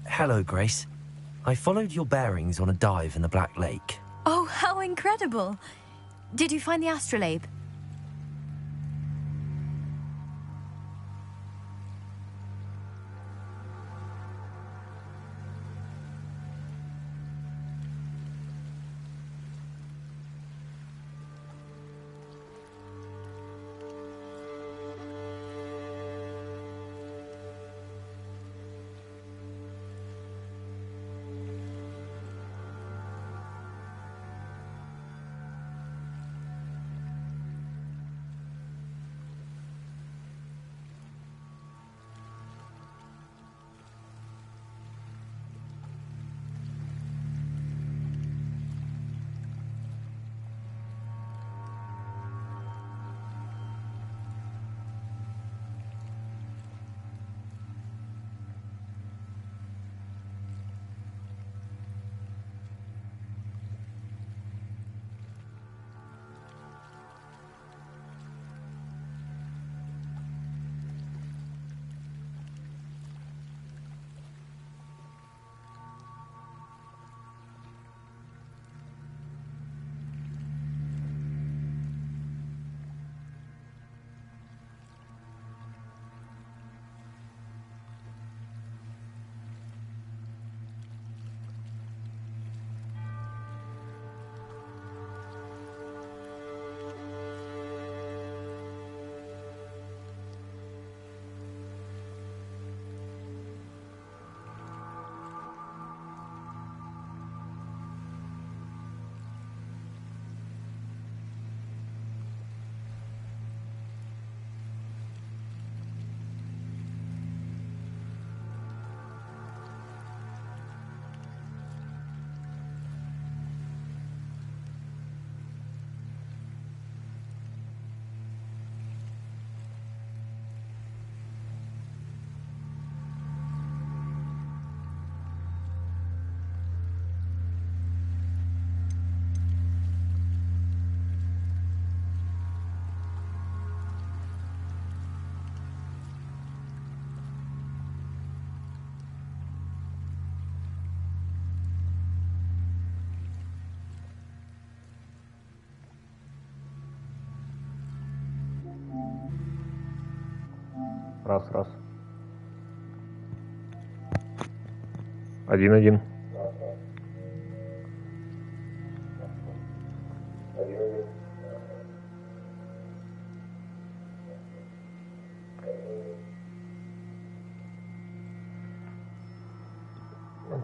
Hello, Grace. I followed your bearings on a dive in the Black Lake. Oh, how incredible! Did you find the astrolabe? Раз. 1-1.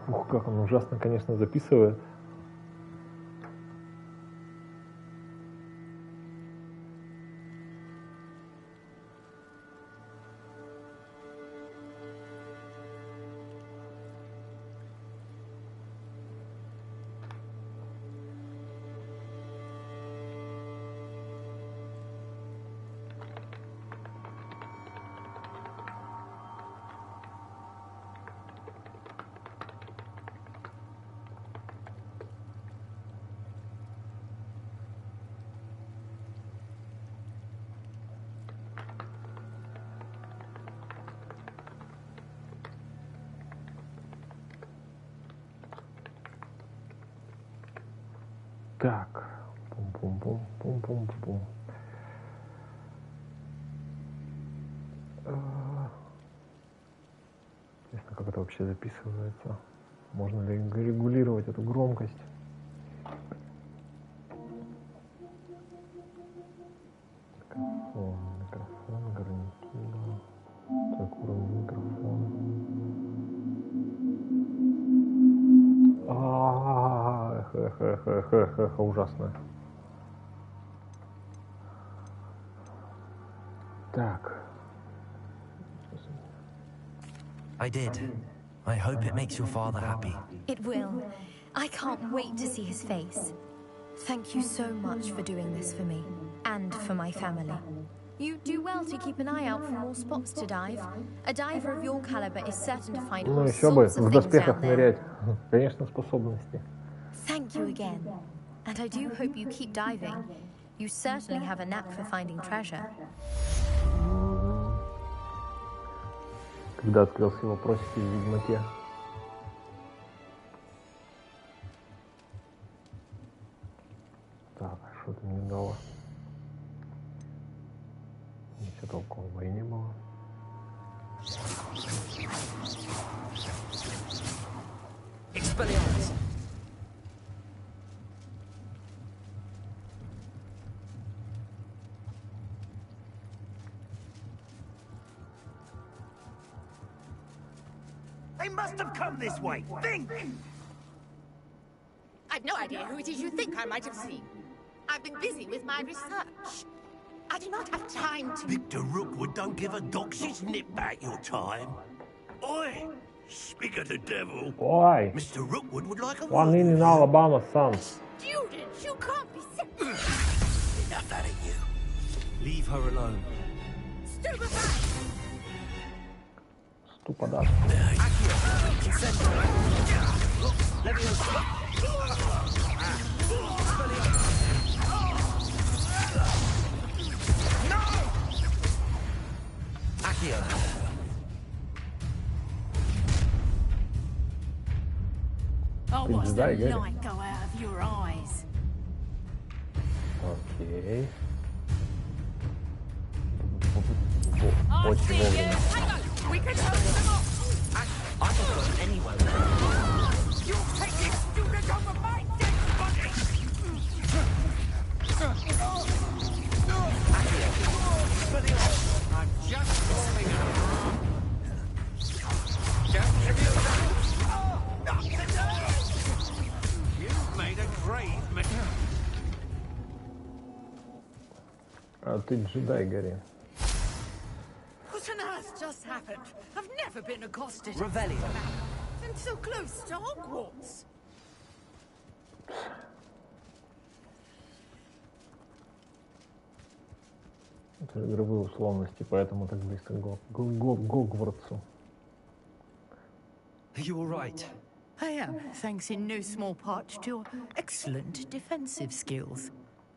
Ух, как он ужасно, конечно, записывает. Так, пум-пум-пум. Интересно, как это вообще записывается? Можно ли регулировать эту громкость? Микрофон, гарнитура. Так, уровень микрофона. Ужасно. Так. I did. I hope it makes your father happy. It will. I can't wait to see his face. Thank you so much for doing this for me and for my family. You do well to keep an eye out for more spots to dive. A diver of your caliber is certain to find all sorts of things down there. Конечно, способности. Thank you again. And I do hope you keep diving. You certainly have a knack for finding treasure. Когда открылся вопросик в Ведьмаке. что-то не дало. Ничего толкового и не было. Expelliarmus. They must have come this way. Think! I've no idea who it is you think I might have seen. I've been busy with my research. I do not have time to... Victor Rookwood don't give a doxy's nip back your time. Oi! Speak of the devil. Why? Mr. Rookwood would like a One word in with you. Alabama, son. Students, you can't be sick. Enough out of you. Leave her alone. Stupefy! Ступа-да. Accio. Oh, watch the Дай, Гарри. light go out of your eyes. Окей. I Очень see you. вовремя. Hang on. We can hold them off. I don't go anywhere. You take this student over my dead body! I'm just warming up. Don't give you that. Not today! You've made a grave mistake. А ты джедай, Гарри. What on earth just happened? I've never been accosted. Revelio. And so close to Hogwarts. Это игровые условности, поэтому так близко к Гогвартсу. Are you all right? I am, thanks in no small part to your excellent defensive skills.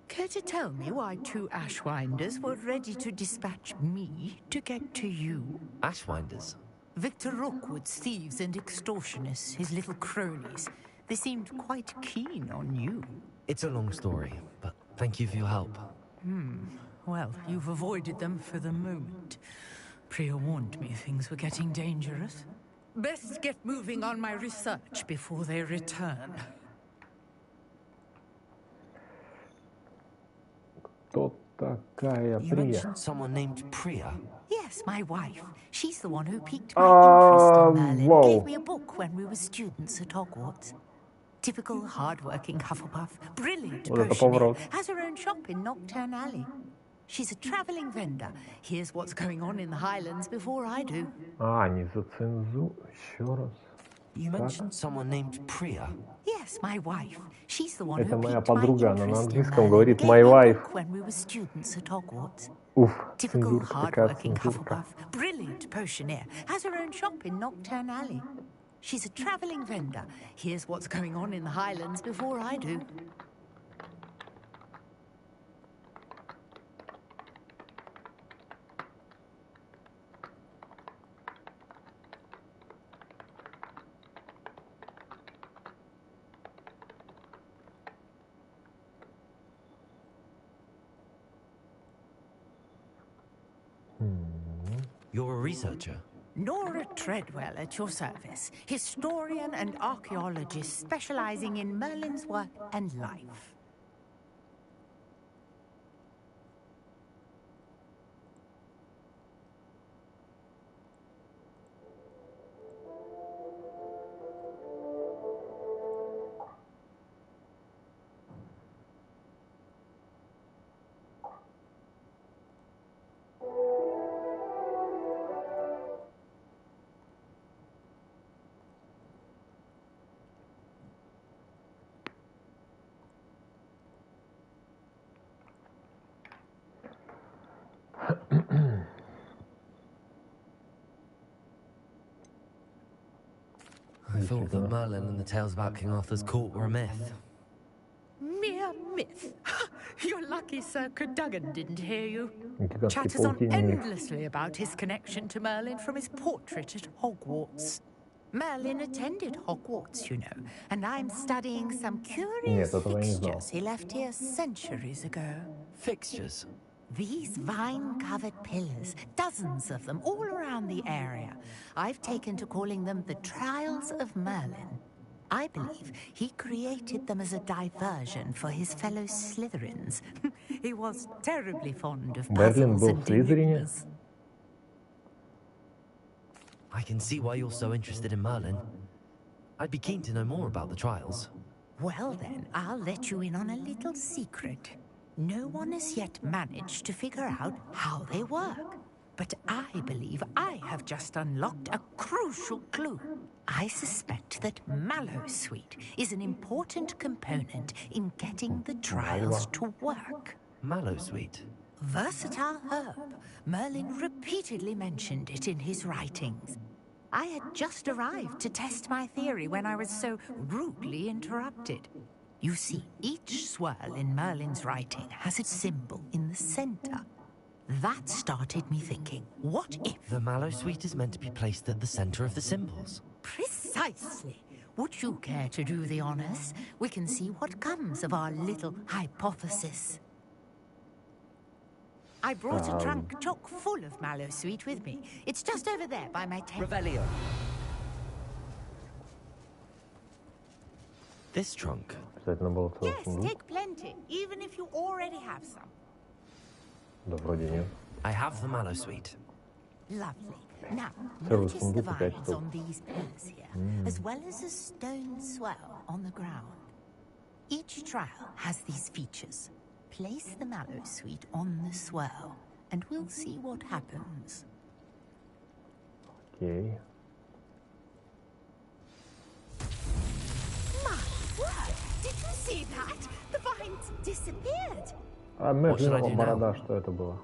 Care to tell me why two Ashwinders were ready to dispatch me to get to you? Ashwinders. Victor Rookwood's thieves and extortionists, his little cronies. They seemed quite keen on you. It's a long story, but thank you for your help. Well, you've avoided them for the moment. Priya warned me things were getting dangerous. Best get moving on my research before they return. Кто такая You Прия? mentioned someone named Priya. Yes, my wife. She's the one who piqued my interest in Merlin. whoa. Gave me a book when we were students at Hogwarts. Typical hard-working Hufflepuff. Brilliant Вот это potioneer. поворот. Has her own shop in Nocturne Alley. She's a travelling vendor. Hears what's going on in the Highlands before I do. Не за цензу. Еще раз. You mentioned someone named Priya. Yes, my wife. She's the one Это who моя piqued my подруга, она на interest in английском Merlin. говорит Gave my me a wife. book when we were students at Hogwarts. Уф, Typical цензурка, такая hard-working цензурка. Hufflepuff. Brilliant potioneer. Has her own shop in Nocturne Alley. She's a travelling vendor. Hears what's going on in the Highlands before I do. You're a researcher. Nora Treadwell at your service. Historian and archaeologist specialising in Merlin's work and life. I thought that Merlin and the tales about King Arthur's court were a myth. Mere myth. You're lucky Sir Cadogan didn't hear you. Гигантский Chatters on паутинный миф. endlessly about his connection to Merlin from his portrait at Hogwarts. Merlin attended Hogwarts, you know, and I'm studying some curious Нет, этого я не знал. fixtures he left here centuries ago. Fixtures? These vine-covered pillars, dozens of them all around the area. I've taken to calling them the Trials of Merlin. I believe he created them as a diversion for his fellow Slytherins. He was terribly fond of Merlin puzzles был and в Слизерине? enigmas. I can see why you're so interested in Merlin. I'd be keen to know more about the trials. Well then, I'll let you in on a little secret. No one has yet managed to figure out how they work. But I believe I have just unlocked a crucial clue. I suspect that Mallowsweet is an important component in getting the trials to work. Mallowsweet. Versatile herb. Merlin repeatedly mentioned it in his writings. I had just arrived to test my theory when I was so rudely interrupted. You see, each swirl in Merlin's writing has its symbol in the center. That started me thinking, what if... The Mallowsweet is meant to be placed at the center of the symbols. Precisely. Would you care to do the honors? We can see what comes of our little hypothesis. I brought a trunk chock full of Mallowsweet with me. It's just over there by my tent. Revelio. This trunk. Обязательно был целый Yes, сундук? take plenty, even if you already have some. Да вроде нет. I have the Mallowsweet. Lovely. Now, Целый notice the сундук опять vines тут. on these pillars here, as well as a stone swell on the ground. Each trial has these features. Place the Mallowsweet on the swell, and we'll see what happens. Окей. My word! Did you see that? The vines disappeared. А What should I Мерлинова do борода, now? что это было?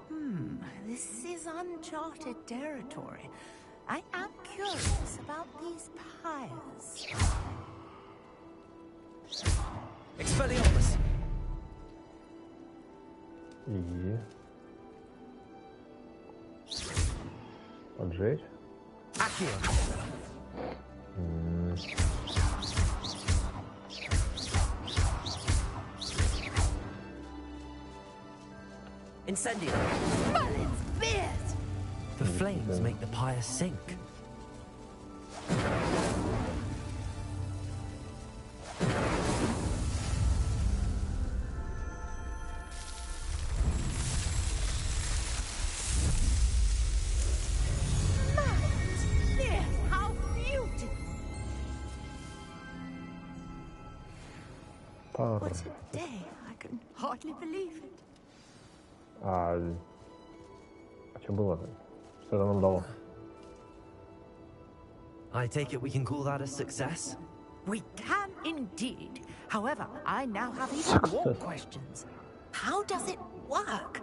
This is uncharted territory. I am curious about these pyres. Expelliarmus! И... Поджечь? Accio! Incendio! Merlin's beard! The flames make the pyre sink. Merlin's beard! How beautiful! What a day! I can hardly believe it. А что было-то? Что это нам дало? I take it we can call that a success? We can indeed. However, I now have even more questions. How does it work?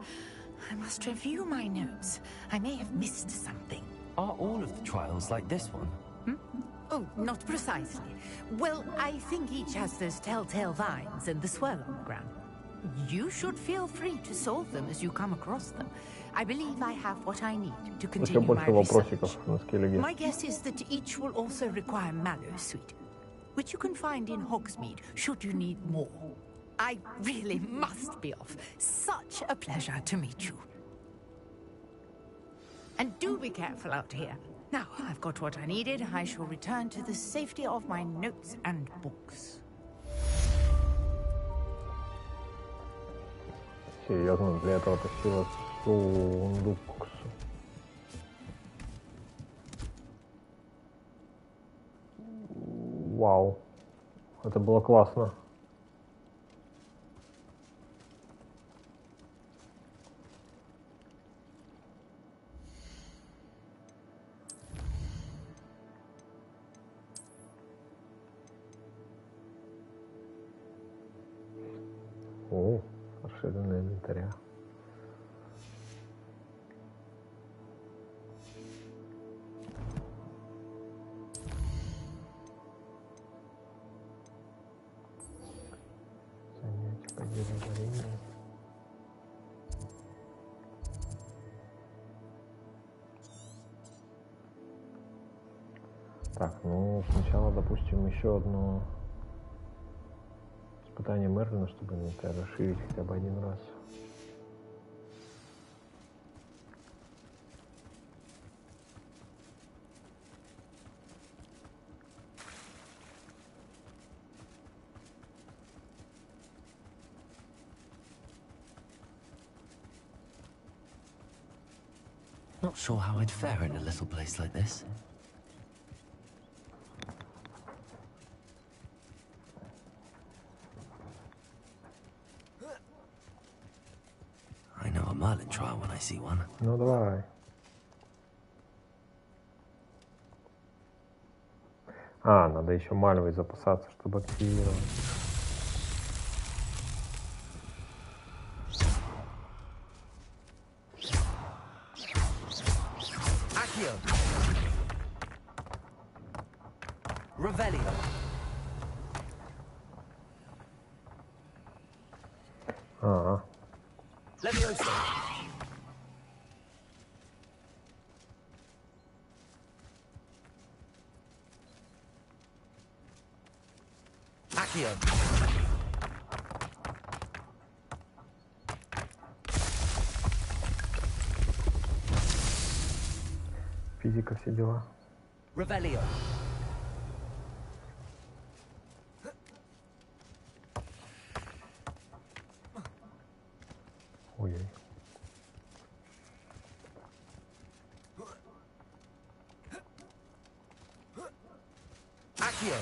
I must review my notes. I may have missed something. Are all of the trials like this one? Oh, not precisely. Well, I think each has those telltale vines and the swirl on the ground. You should feel free to solve them as you come across them. I believe I have what I need to Еще continue my больше вопросиков research. на скеллиге. My guess is that each will also require Mallowsweet, which you can find in Hogsmeade should you need more. I really must be off. Such a pleasure to meet you. And do be careful out here. Now, I've got what I needed. I shall return to the safety of my notes and books. Серьезно, для этого тащила сундук. Вау, это было классно. О, расширенный инвентаря. Занятие по дереварению. Так, ну сначала допустим еще одно испытание Мерлина, чтобы инвентарь расширить хотя бы один раз. Not sure how I'd fare in a little place like this. I know a Merlin trial when I see one. Ну давай. А, надо еще мальвой запасаться, чтобы активировать. Accio! Revelio! А, Levioso! Accio! физика, все дела. Revelio! Ой-ой. Accio!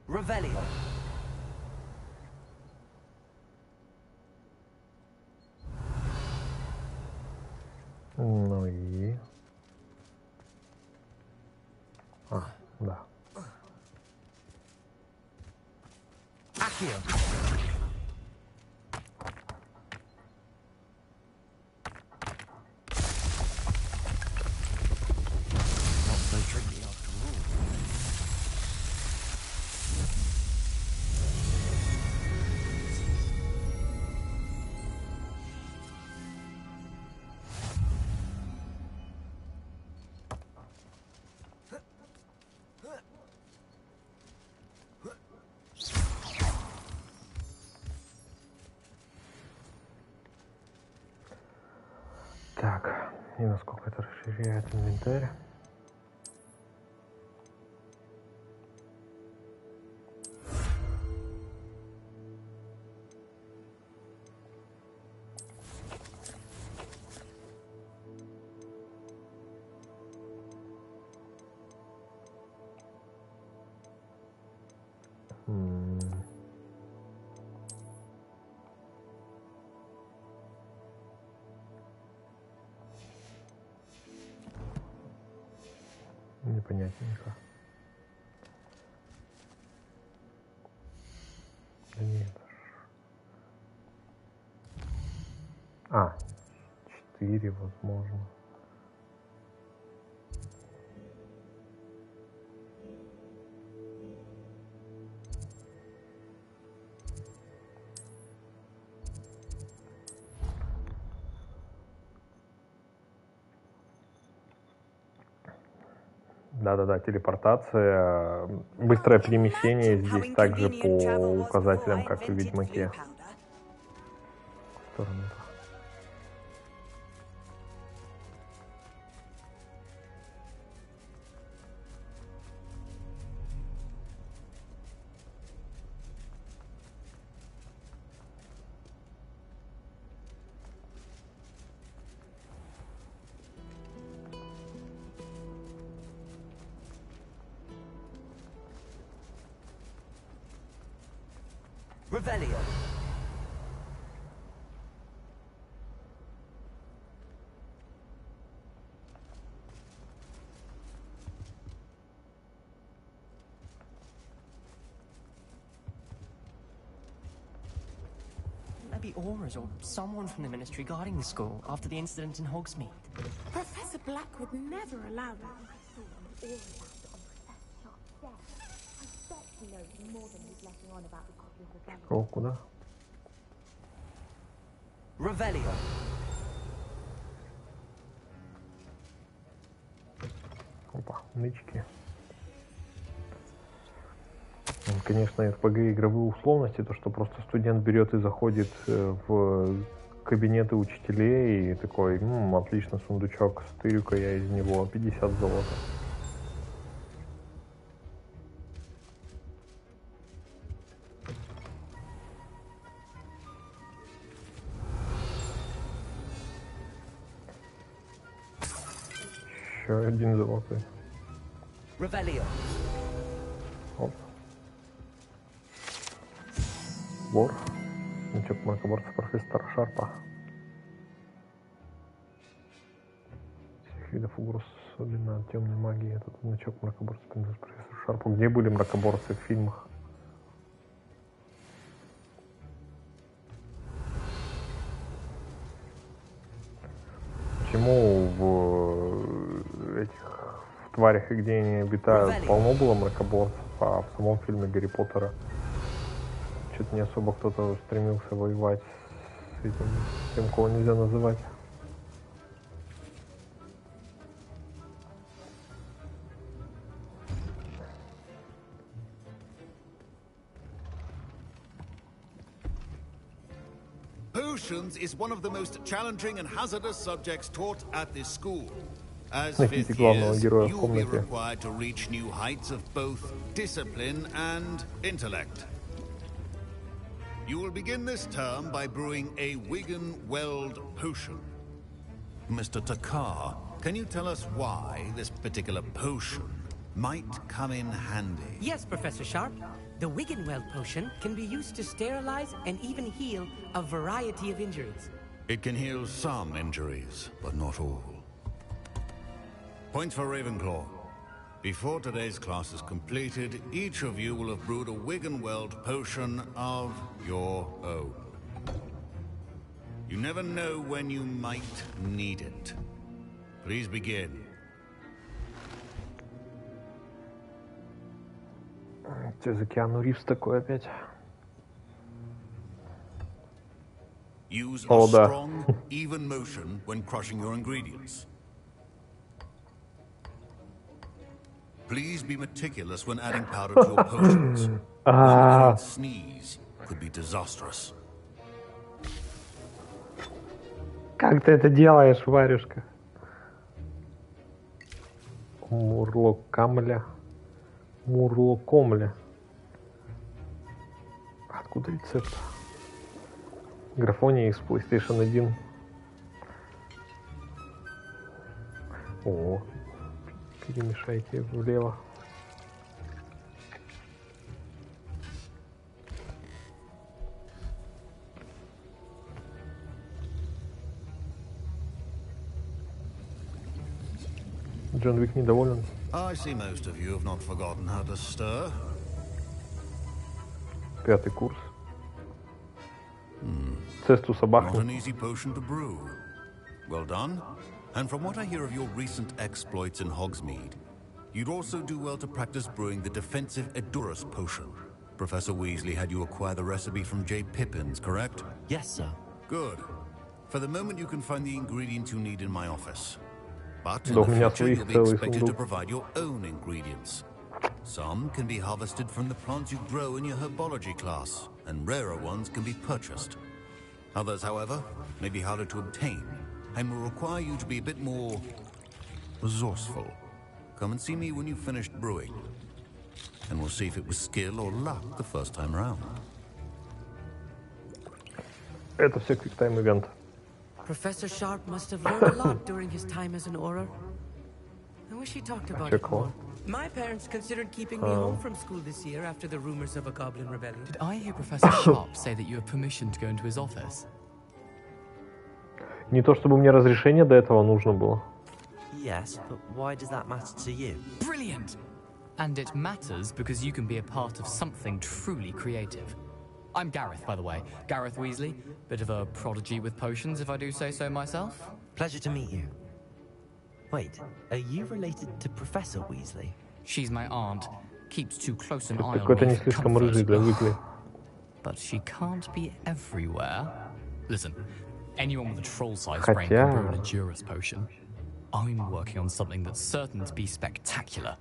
Revelio! Ну и... А, да. Accio! Not so tricky after all. Так, и насколько это расширяет инвентарь? Непонятненько. Да нет. А, 4 возможно. Да-да-да, телепортация. Быстрое перемещение здесь также по указателям, как и в Ведьмаке. В сторону-то. Revelio! be Aura's or someone from the Ministry guarding the school after the incident in Hogsmeade. Professor Black would never allow that. О, куда? Revelio. Опа, нычки. Конечно, RPG игровые условности, то что просто студент берет и заходит в кабинеты учителей и такой, отлично, сундучок, стырю-ка я из него 50 золота. Еще один золотой. Revelio. Оп. Вор. Значок мракоборца профессора Шарпа. Всех видов угроз, особенно от темной магии. Этот значок мракоборца принадлежит профессору Шарпу. Где были мракоборцы в фильмах? Почему в этих в тварях, и где они обитают, полно было мракоборцев, а в самом фильме Гарри Поттера что-то не особо кто-то стремился воевать с этим, тем, кого нельзя называть. Potions is one of the most challenging and hazardous subjects taught at this school. As Найдите fifth главного years, героя в you will be комнате. required to reach new heights of both discipline and intellect. You will begin this term by brewing a Wigan-Weld potion. Mr. Takar, can you tell us why this particular potion might come in handy? Yes, Professor Sharp. The Wigan-Weld potion can be used to sterilize and even heal a variety of injuries. It can heal some injuries, but not all. Points for Ravenclaw. Before today's class is completed, each of you will have brewed a Wigan-Weld potion of your own. You never know when you might need it. Please begin. Что за Киану Ривз такой опять? Use a Oh, да. strong, even motion when crushing your ingredients. Please be meticulous when adding powder to your potions. One sneeze could be disastrous. Как ты это делаешь, Варюшка? Мурлокамля. Мурлокомля. Откуда рецепт? Графония из PlayStation 1. О, перемешайте влево. Джон Уик недоволен. I see most of you have not forgotten how to stir. 5-й курс. Цестус Not Абахни. an easy potion to brew. Well done. And from what I hear of your recent exploits in Hogsmeade, you'd also do well to practice brewing the defensive Edurus potion. Professor Weasley had you acquire the recipe from J. Pippins, correct? Yes, sir. Good. For the moment, you can find the ingredients you need in my office. But in Да у the меня future, своих you'll be целый expected to сундук. provide your own ingredients. Some can be harvested from the plants you grow in your herbology class, and rarer ones can be purchased. Others, however, may be harder to obtain, and will require you to be a bit more resourceful. Come and see me when you've finished brewing, and we'll see if it was skill or luck the first time round. Это все квиктайм ивент. Professor Sharp must have learned a lot during his time as an Auror. I wish he talked about it more. My parents considered keeping me home from school this year after the rumors of a goblin rebellion. Did I hear Professor Sharp say that you have permission to go into his office? Не то чтобы мне разрешение до этого нужно было. Yes, but why does that matter to you? Brilliant! And it matters because you can be a part of something truly creative. I'm Gareth, by the way. Gareth Weasley. Bit of a prodigy with potions, if I do say so myself. Pleasure to meet you. Wait, are you related to Professor Weasley? She's my aunt. Keeps too close an eye on Какой-то me не for слишком рыжий для Уизли. But she can't be everywhere. Listen, anyone with a troll-sized brain can brew a Juris potion. I'm working on something that's certain to be spectacular.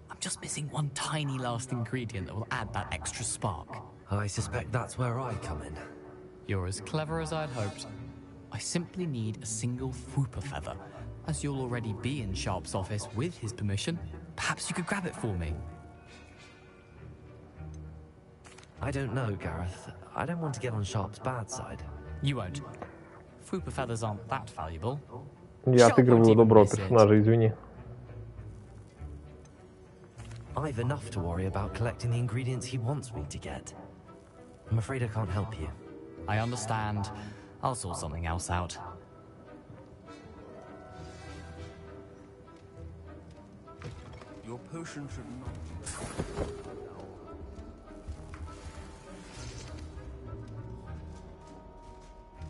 I'm just missing one tiny last ingredient that will add that extra spark. I suspect that's where I come in. You're as clever as I'd hoped. I simply need a single Fwooper feather. As you'll already be in Sharp's office with his permission, perhaps you could grab it for me. I don't know, Gareth. I don't want to get on Sharp's bad side. You won't. Fwooper feathers aren't that valuable. Я отыгрываю доброго персонажа, извини. I've enough to worry about collecting the ingredients he wants me to get. I'm afraid I can't help you. I understand. I'll sort something else out. Your potion should not...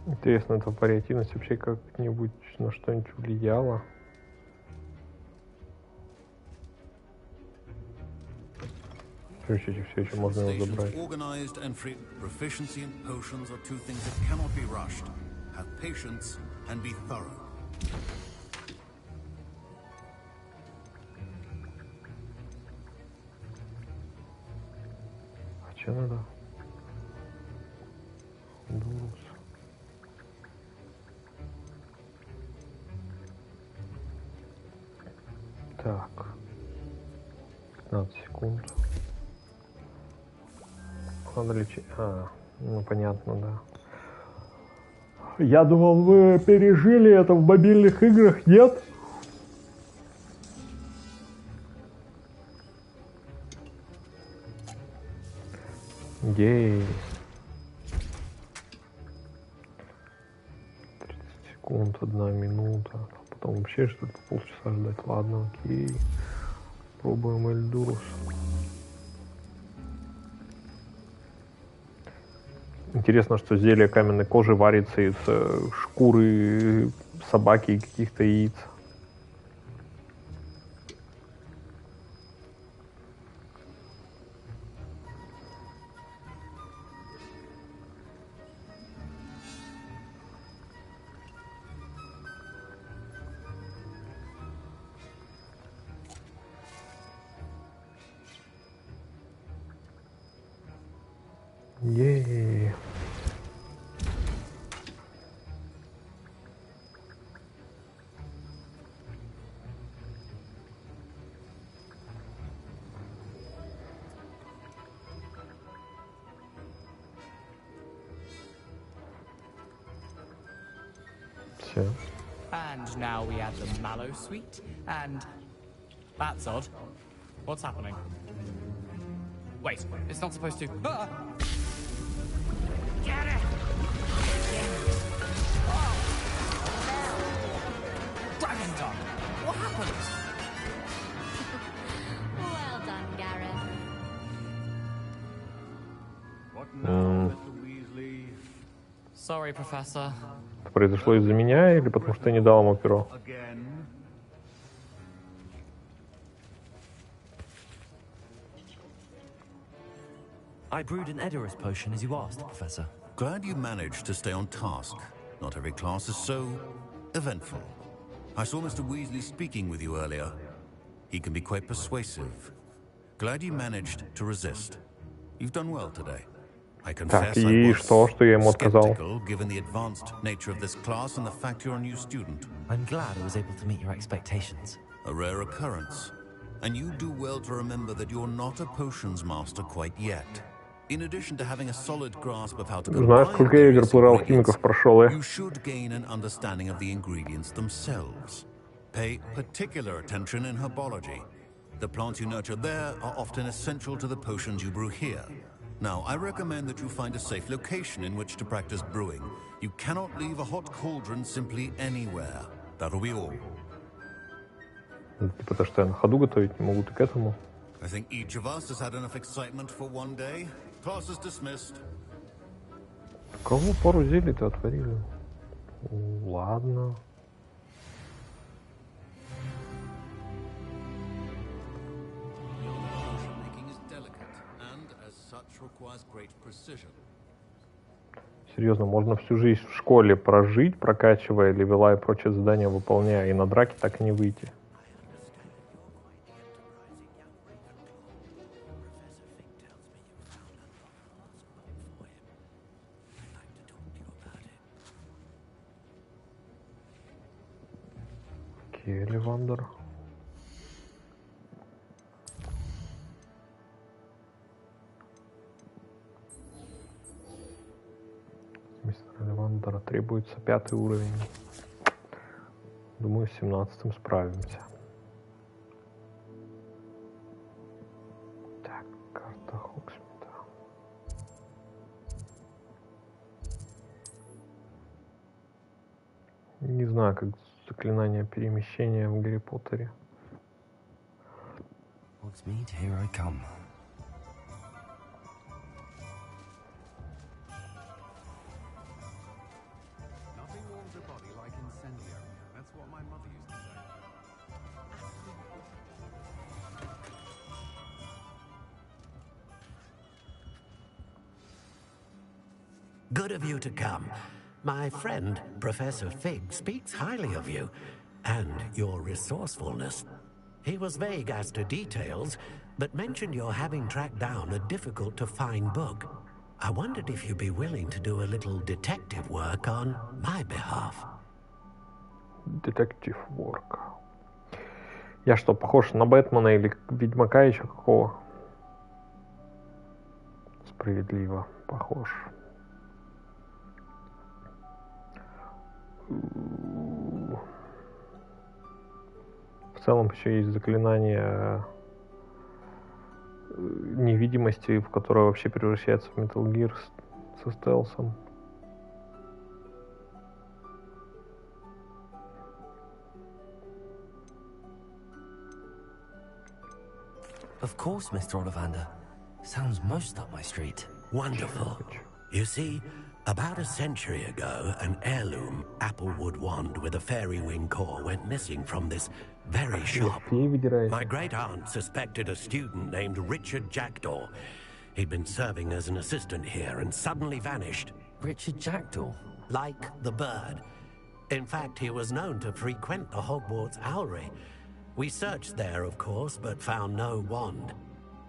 Интересно, эта вариативность вообще как-нибудь на что-нибудь влияла? Все еще можно его забрать. Organized and free. Proficiency in potions are two things that cannot be rushed. Have patience and be thorough. А что надо? Дурус. Так. 15 секунд. Надо лечить. Ну понятно, да. Я думал, вы пережили это в мобильных играх, нет? Ей. 30 секунд, 1 минута. Потом вообще что-то полчаса ждать. Ладно, окей. Пробуем Эльдурус. Интересно, что зелье каменной кожи варится из шкуры собаки и каких-то яиц. Е-е-е. Все. And now we add the mallow sweet, and that's odd. What's happening? Wait, it's not supposed to. Ah! Get it! Dragon tongue! What happened? Well done, Gareth. What now, Mr. Weasley? Sorry, Professor. Это произошло из-за меня или потому что я не дал ему перо? Again. I brewed an Edorus potion as you asked, Professor. Glad you managed to stay on task. Not every class is so eventful. I saw Mr. Weasley speaking with you earlier. He can be quite persuasive. Glad you managed to resist. You've done well today. I confess I was skeptical given the advanced nature of this class and the fact you're a new student. I'm glad I was able to meet your expectations. A rare occurrence. And you do well to remember that you're not a potions master quite yet. In addition to having a solid grasp of how to Знаешь, сколько я игр про алхимиков прошел, you should gain an understanding of the ingredients themselves. Pay particular attention in herbology. The plants you nurture there are often essential to the potions you brew here. Now, I recommend that you find a safe location in which to practice brewing. You cannot leave a hot cauldron simply anywhere. That'll be all. Типа то, что я на ходу готовить не могу, ты к этому? I think each of us has had enough excitement for one day. Class is dismissed. Кого пару зелий-то отворили? Ладно. Серьезно, можно всю жизнь в школе прожить, прокачивая левела и прочие задания выполняя, и на драке так и не выйти. Окей, Ливандер. Мистера Ливандера требуется 5-й уровень. Думаю, с 17-м справимся. Так, карта Хогсмита. Не знаю, как заклинание перемещения в Гарри Поттере. Hogsmeade, here I come. Good of you to come. My friend, Professor Fig, speaks highly of you and your resourcefulness. He was vague as to details, but mentioned your having tracked down a difficult-to-find book. I wondered if you'd be willing to do a little detective work on my behalf. Detective work. Я что, похож на Бэтмена или Ведьмака еще какого? Справедливо похож. В целом еще есть заклинание невидимости, в которое вообще превращается в Metal Gear со стелсом. Of course, Mr. Ollivander. Sounds most up my street. Wonderful. You see, about a century ago, an heirloom applewood wand with a fairy wing core went missing from this very shop. My great-aunt suspected a student named Richard Jackdaw. He'd been serving as an assistant here and suddenly vanished. Richard Jackdaw? Like the bird. In fact, he was known to frequent the Hogwarts Owlery. We searched there, of course, but found no wand.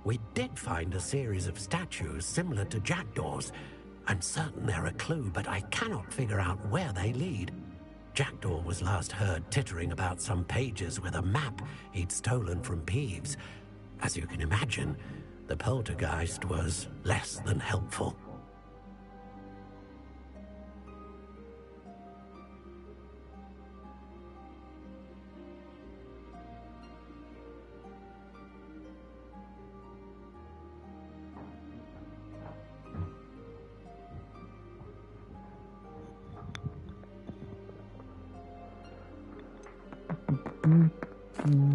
We did find a series of statues similar to Jackdaw's. I'm certain they're a clue, but I cannot figure out where they lead. Jackdaw was last heard tittering about some pages with a map he'd stolen from Peeves. As you can imagine, the poltergeist was less than helpful.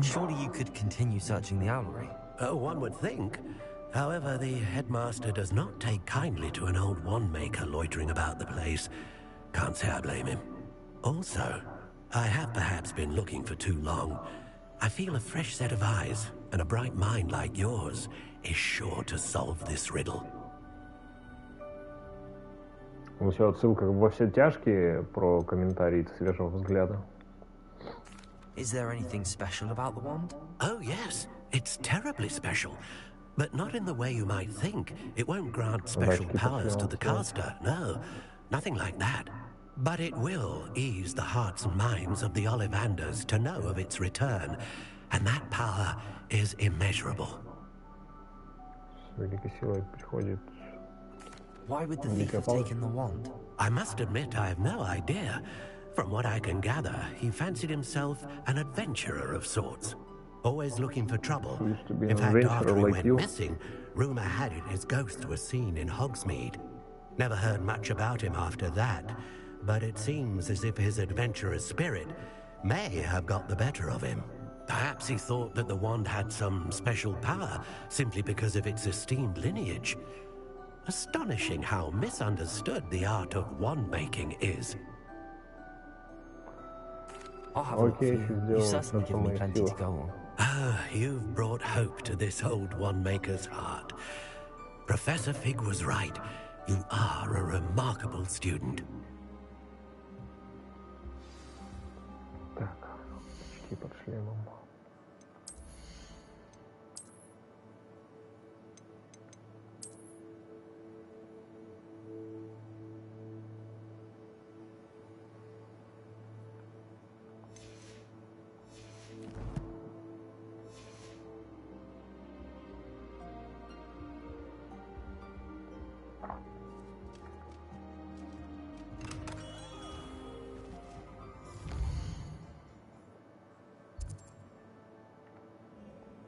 Surely you could continue searching the owlery. Oh, one would think. However, the headmaster does not take kindly to an old wand maker loitering about the place. Can't say I blame him. Also, I have perhaps been looking for too long. I feel a fresh set of eyes and a bright mind like yours is sure to solve this riddle. Еще отсылка во все тяжкие про комментарии свежего взгляда. Is there anything special about the wand? Oh, yes. It's terribly special. But not in the way you might think. It won't grant special powers to the caster. No, nothing like that. But it will ease the hearts and minds of the Ollivanders to know of its return. And that power is immeasurable. Why would the thief have taken the wand? I must admit I have no idea. From what I can gather, he fancied himself an adventurer of sorts. Always looking for trouble. In fact, after he went missing, rumor had it his ghost was seen in Hogsmeade. Never heard much about him after that, but it seems as if his adventurous spirit may have got the better of him. Perhaps he thought that the wand had some special power simply because of its esteemed lineage. Astonishing how misunderstood the art of wand-making is. I'll have a look for you. You've certainly given me plenty to go on. Ah, you've brought hope to this old wand-maker's heart. Professor Fig was right. You are a remarkable student. Так, почти под шлемом.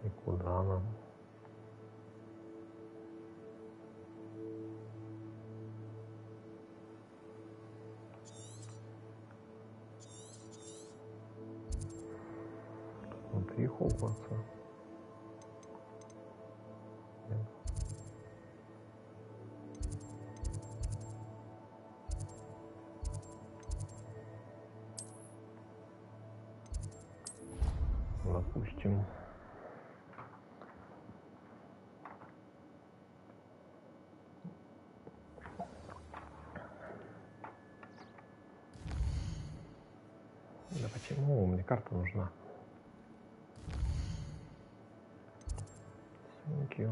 И куда нам? Внутри Хогвартса. Нет. Допустим. Да почему? Мне карта нужна. Thank you.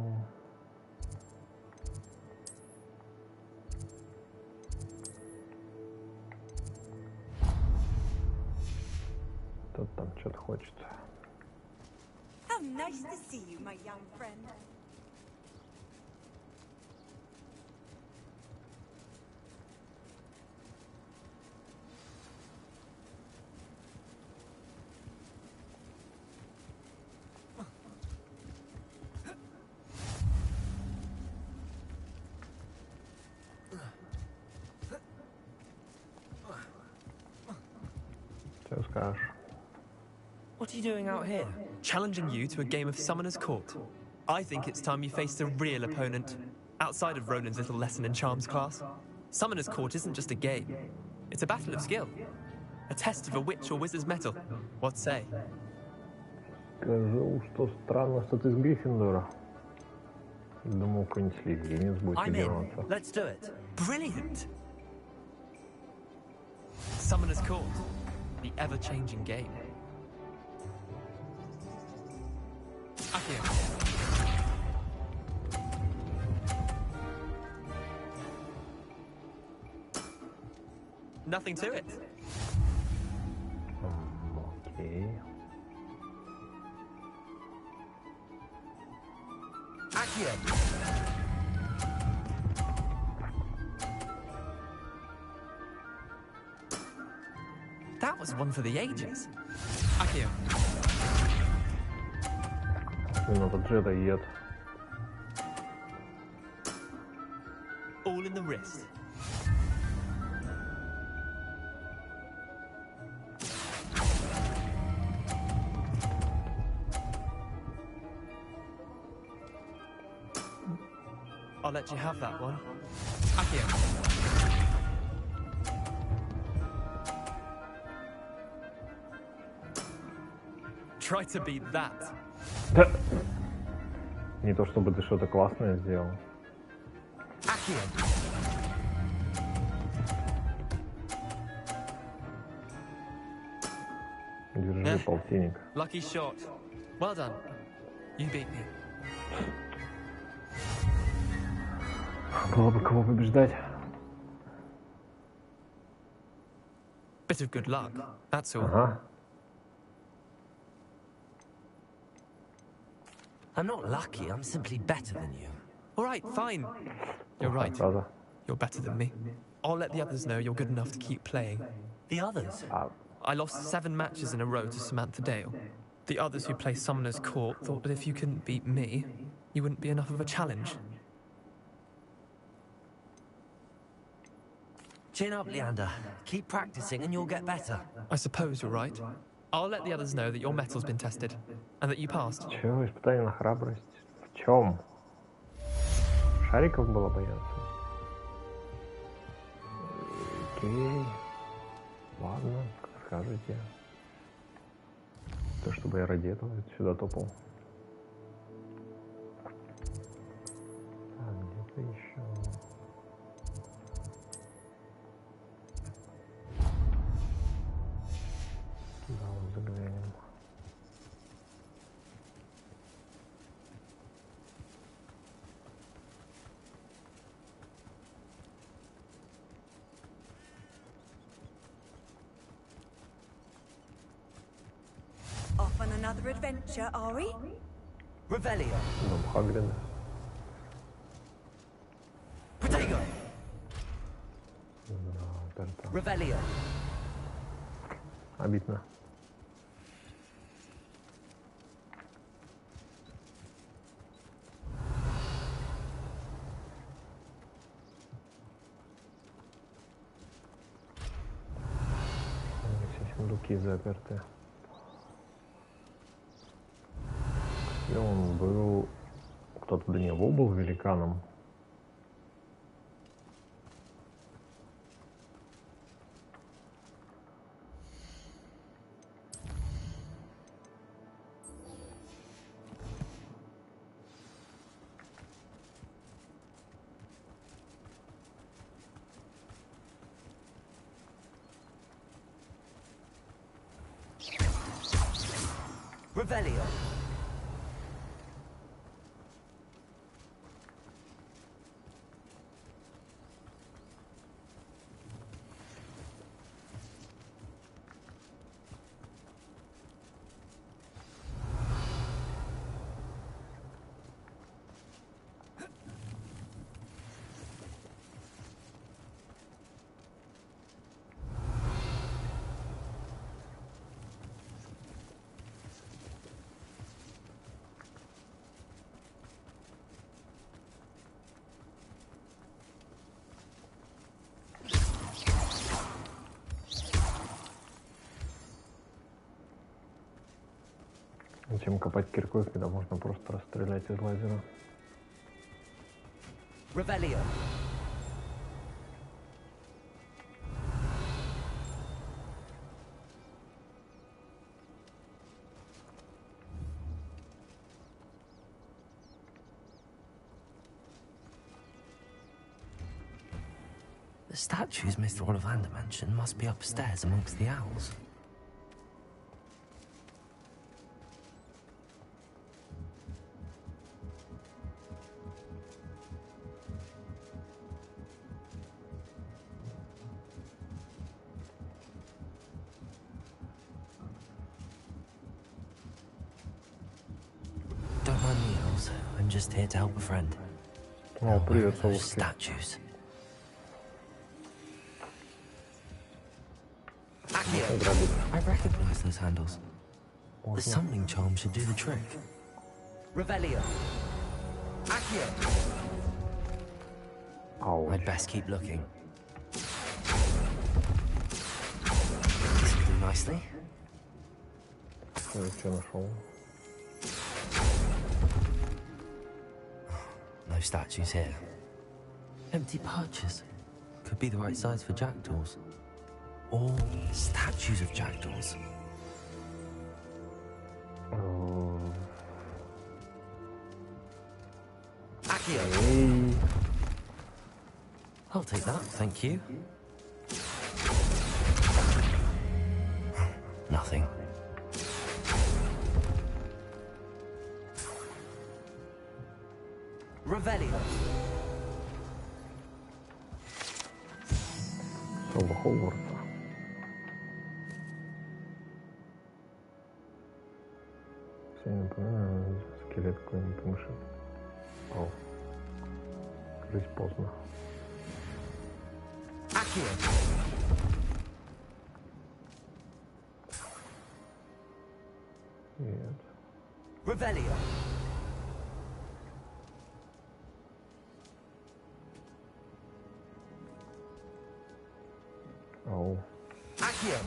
Кто там что-то хочет. How nice to see you, my young friend. Что скажешь? What are you doing out here? Challenging you to a game of Summoner's Court. I think it's time you faced a real opponent, outside of Ronan's little lesson in charms class. Summoner's Court isn't just a game. It's a battle of skill. A test of a witch or wizard's mettle. What say? Скажу, что странно, что ты с Гриффиндора. Думал, какой-нибудь слизеринец будет подниматься. Let's do it. Brilliant! Summoner's Court. The ever-changing game. Accio. Nothing to it. Okay. Accio. That was one for the ages. Accio. Надо джедаед. All in the wrist. I'll let you have that one. Accio. Try to beat that. Не то чтобы ты что-то классное сделал. Держи полтинник. Lucky shot. Well done. You beat me. Было бы кого побеждать. Bit of good luck. That's all. Ага. I'm not lucky, I'm simply better than you. All right, fine. You're right. You're better than me. I'll let the others know you're good enough to keep playing. The others? I lost 7 matches in a row to Samantha Dale. The others who play Summoner's Court thought that if you couldn't beat me, you wouldn't be enough of a challenge. Chin up, Leander. Keep practicing and you'll get better. I suppose you're right. I'll let the others know that your metal's been tested, and that you passed. Чего? Испытание на храбрость? В чем? Шариков было бояться? Окей. Ладно, как скажете. То, чтобы я ради этого сюда топал. Так, где-то еще. Туда вот заглянем. Off on another adventure, are we? Revelio. Дом Хагрида. Protego. Да, перта. Revelio. Обидно. Все сундуки заперты. И он был... Кто-то до него был великаном. Revelio. Зачем копать киркой, когда можно просто расстрелять из лазера? Revelio. The statues Mr. Ollivander mentioned must be upstairs amongst the owls. Don't mind me, owls. I'm just here to help a friend. О, привет, Those Соловки. statues. I recognize those handles. The summoning charm should do the trick. Revelio. Accio. I'd best keep looking. This will do nicely. Что нашел? No statues here. Empty perches. Could be the right size for jackdaws. Or statues of jackdaws. Accio. I'll take that, thank you. Nothing. Revelio. Соло Хогвартса. Все не напоминаю, скелет какой-нибудь мыши. О, крыть поздно. Accio. Нет. Revelio. Ау. Accio.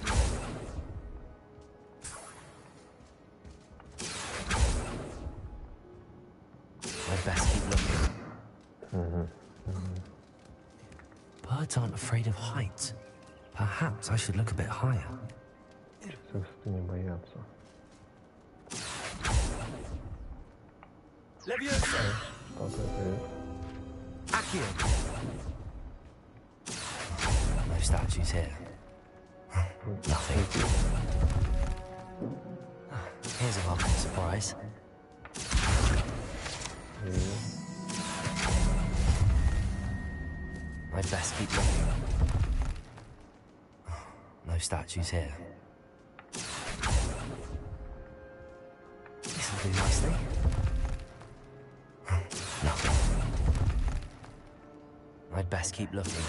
I'd best keep looking. Birds aren't afraid of heights. Perhaps I should look a bit higher. Высоты не боятся. Levioso. Что-то это... Accio. No statues here. Nothing. Here's a welcome surprise. I'd best keep looking. No statues here. This'll do nicely. Nothing. I'd best keep looking.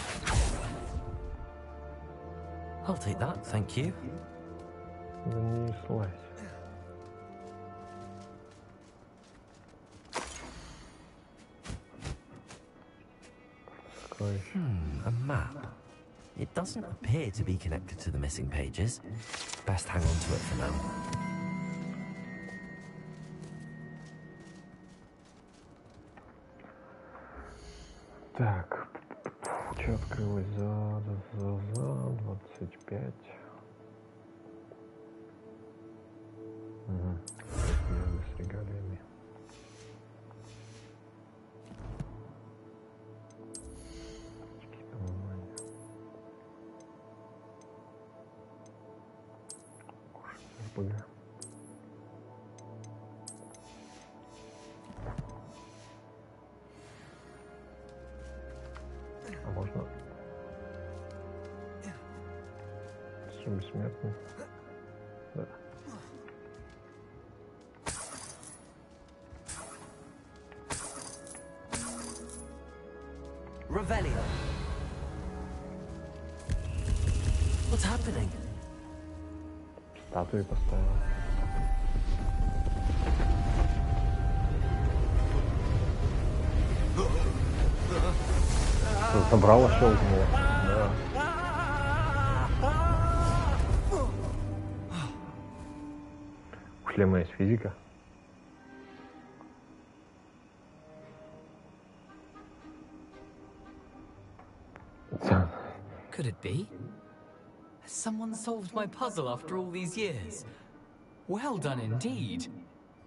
I'll take that, thank you. Да не слазь. A map. It doesn't appear to be connected to the missing pages. Best hang on to it for now. Так, что открылось за 25. Угу. С регалиями. РПГ. А можно? Все бессмертный. Да. Revelio. What's happening? Статуи поставил. Забрала щелкнула. Да. У шлема есть физика. Could it be? Has someone solved my puzzle after all these years? Well done indeed.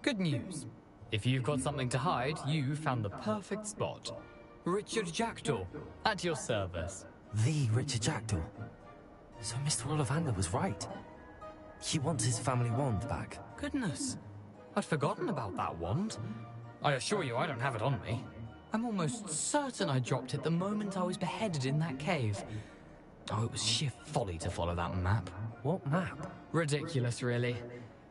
Good news. If you've got something to hide, you found the perfect spot. Richard Jackdaw, at your service. The Richard Jackdaw. So Mr. Ollivander was right. He wants his family wand back. Goodness, I'd forgotten about that wand. I assure you I don't have it on me. I'm almost certain I dropped it the moment I was beheaded in that cave. Oh, it was sheer folly to follow that map. What map? Ridiculous, really.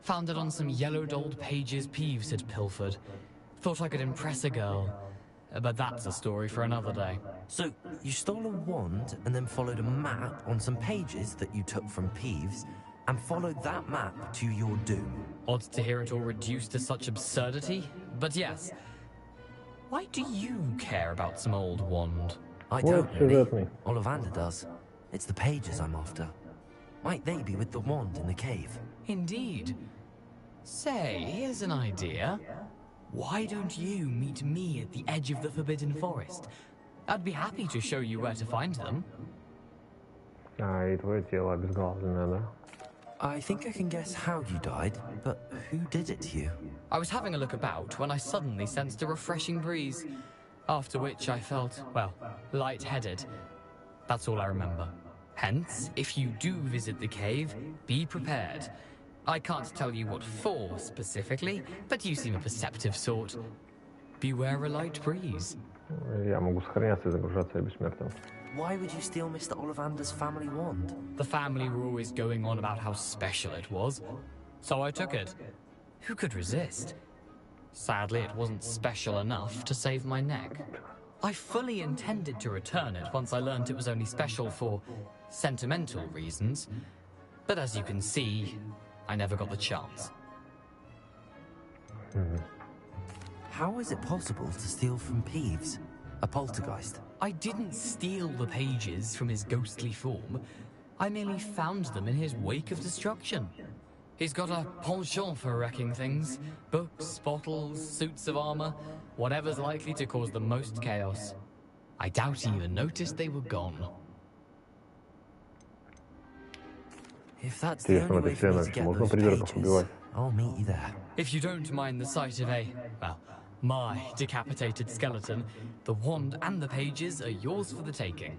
Found it on some yellowed old pages Peeves had pilfered. Thought I could impress a girl. But that's a story for another day. So, you stole a wand and then followed a map on some pages that you took from Peeves and followed that map to your doom. Odd to hear it all reduced to such absurdity, but yes. Why do you care about some old wand? I don't really. Ollivander does. It's the pages I'm after. Might they be with the wand in the cave? Indeed. Say, here's an idea. Why don't you meet me at the edge of the Forbidden Forest? I'd be happy to show you where to find them. А, и твое тело обезглавленное, да? I think I can guess how you died, but who did it to you? I was having a look about when I suddenly sensed a refreshing breeze. After which I felt, well, lightheaded. That's all I remember. Hence, if you do visit the cave, be prepared. I can't tell you what for specifically, but you seem a perceptive sort. Beware a light breeze. Я могу сохраняться и загружаться бессмертным. Why would you steal Mr. Ollivander's family wand? The family were always going on about how special it was, so I took it. Who could resist? Sadly, it wasn't special enough to save my neck. I fully intended to return it once I learned it was only special for sentimental reasons, but as you can see, I never got the chance. How is it possible to steal from Peeves, a poltergeist? I didn't steal the pages from his ghostly form. I merely found them in his wake of destruction. He's got a penchant for wrecking things. Books, bottles, suits of armor, whatever's likely to cause the most chaos. I doubt he even noticed they were gone. Интересно, в этой вселенной вообще можно призраков убивать? I'll meet you there. If you don't mind the sight of my decapitated skeleton, the wand and the pages are yours for the taking.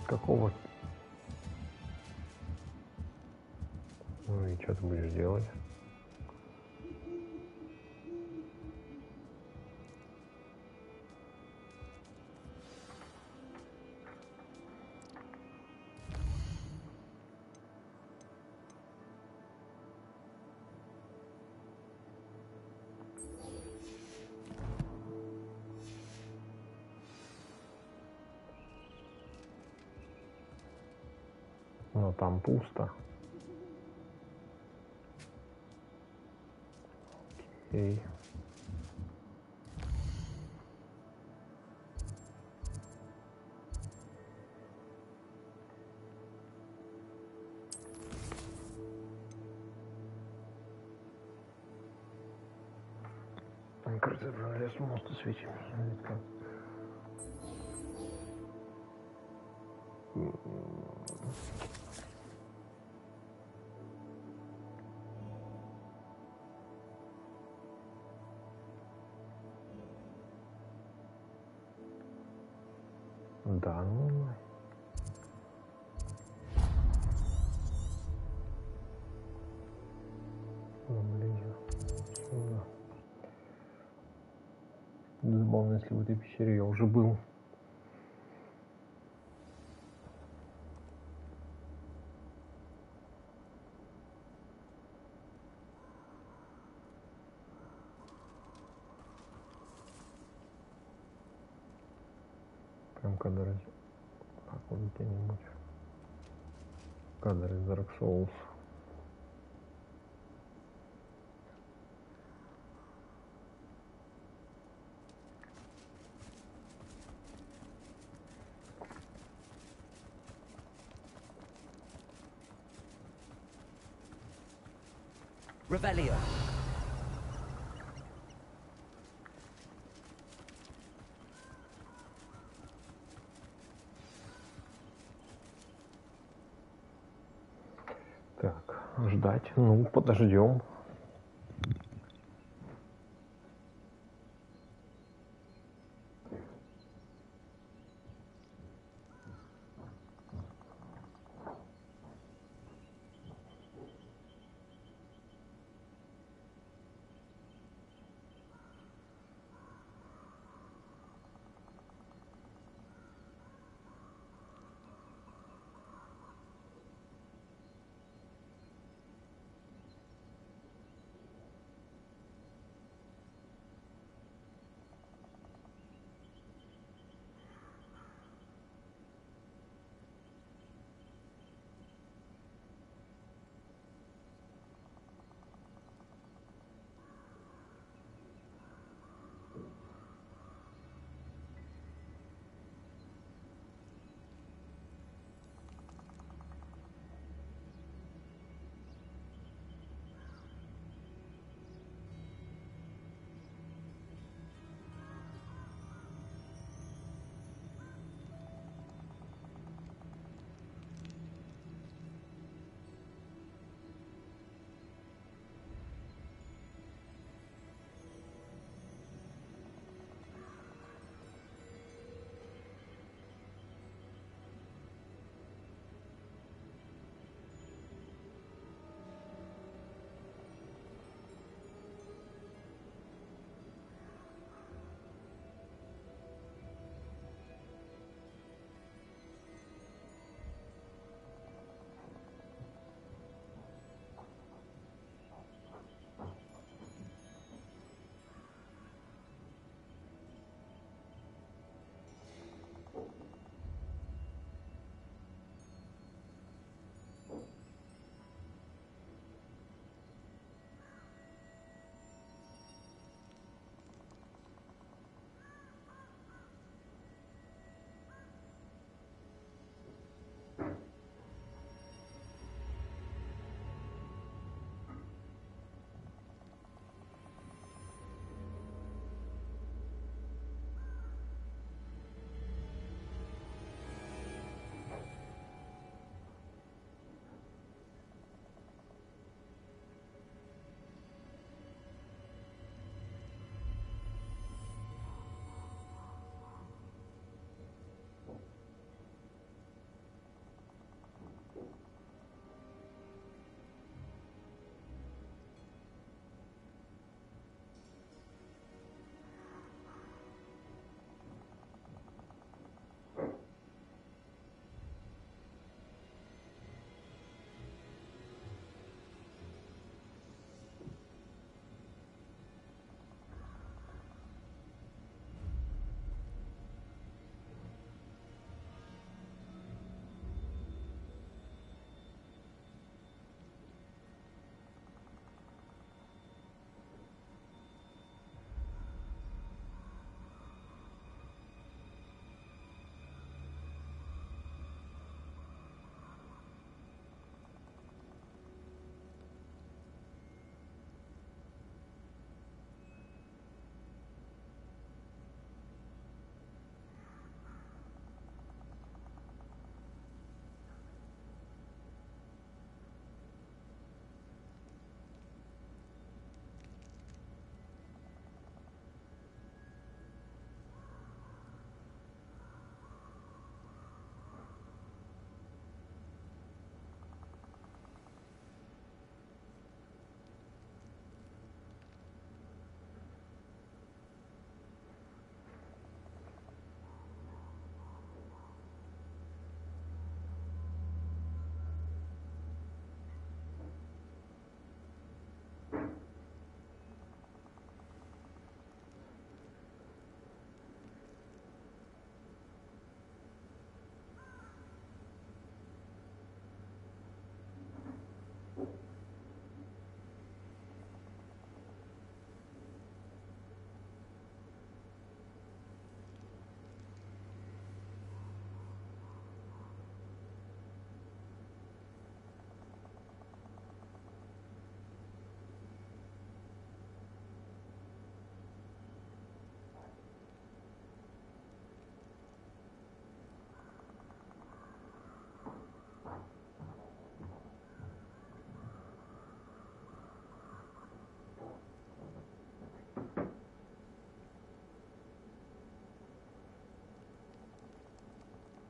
Какого? Ну и что ты будешь делать? Но там пусто. Окей. Мне кажется, я лес моста свечи. Да, ну. Забавно, если в этой пещере я уже был. Прям кадр, как вот где-нибудь. Кадр из Dark Souls. Revelio. Так, ждать. Ну, подождем.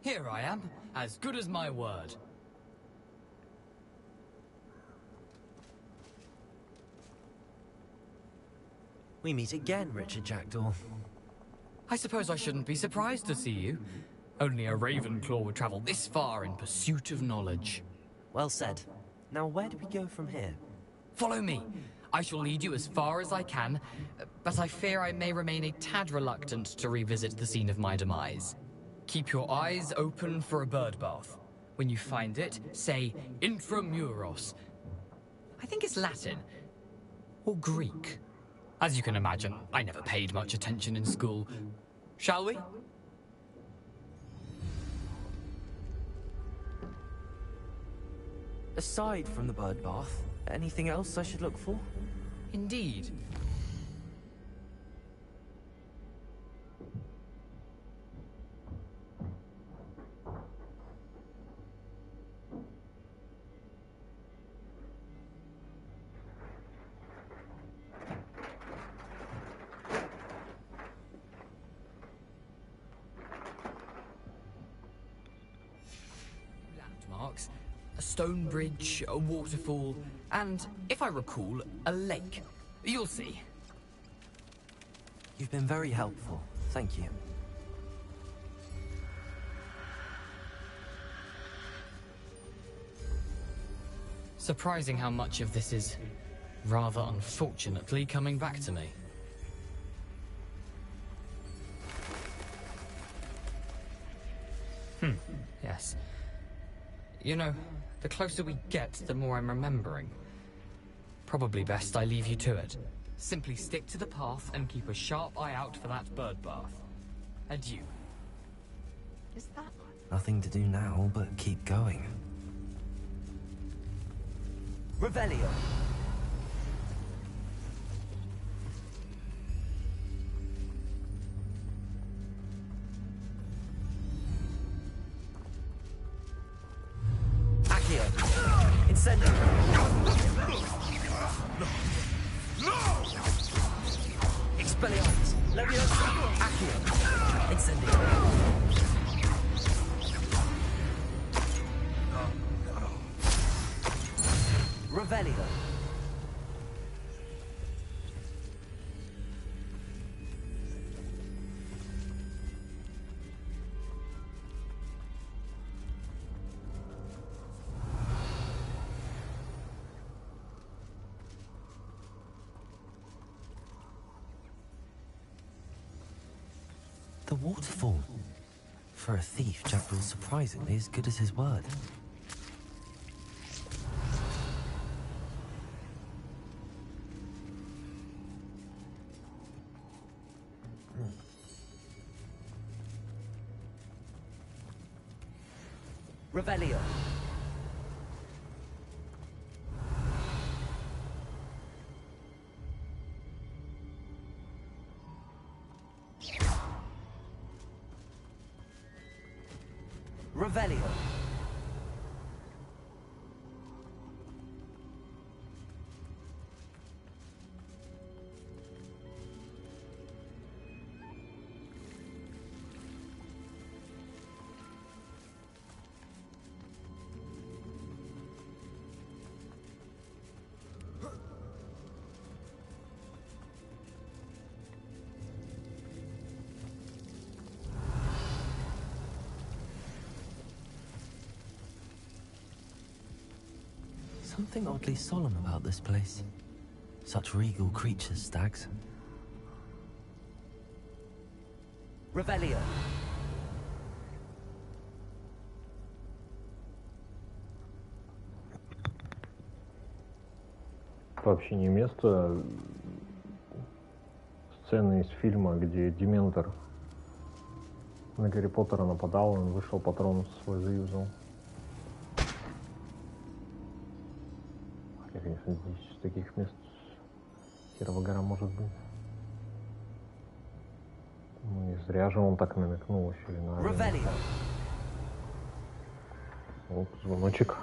Here I am, as good as my word. We meet again, Richard Jackdaw. I suppose I shouldn't be surprised to see you. Only a Ravenclaw would travel this far in pursuit of knowledge. Well said. Now where do we go from here? Follow me. I shall lead you as far as I can, but I fear I may remain a tad reluctant to revisit the scene of my demise. Keep your eyes open for a bird bath. When you find it, say intramuros. I think it's Latin. Or Greek. As you can imagine, I never paid much attention in school. Shall we? Aside from the bird bath, anything else I should look for? Indeed. Landmarks. A stone bridge, a waterfall, and, if I recall, a lake. You'll see. You've been very helpful. Thank you. Surprising how much of this is, rather unfortunately, coming back to me. Yes. You know, the closer we get, the more I'm remembering. Probably best I leave you to it. Simply stick to the path and keep a sharp eye out for that bird bath. Adieu. Is that... Nothing to do now but keep going. Revelio. Accio. Incendio. Expelliarmus. Leviosa. Accio. Incendio. Revelio. The waterfall. For a thief, Jackdaw's surprisingly as good as his word. Revelio. Revelio. Something oddly solemn about this place. Such regal creatures, stags. Revelio. Это вообще не место. Сцены из фильма, где Дементор на Гарри Поттера нападал, он вышел, патрон свой заюзал. Конечно, здесь таких мест херова гора может быть. Ну, не зря же он так намекнул еще и на... Вот, звоночек.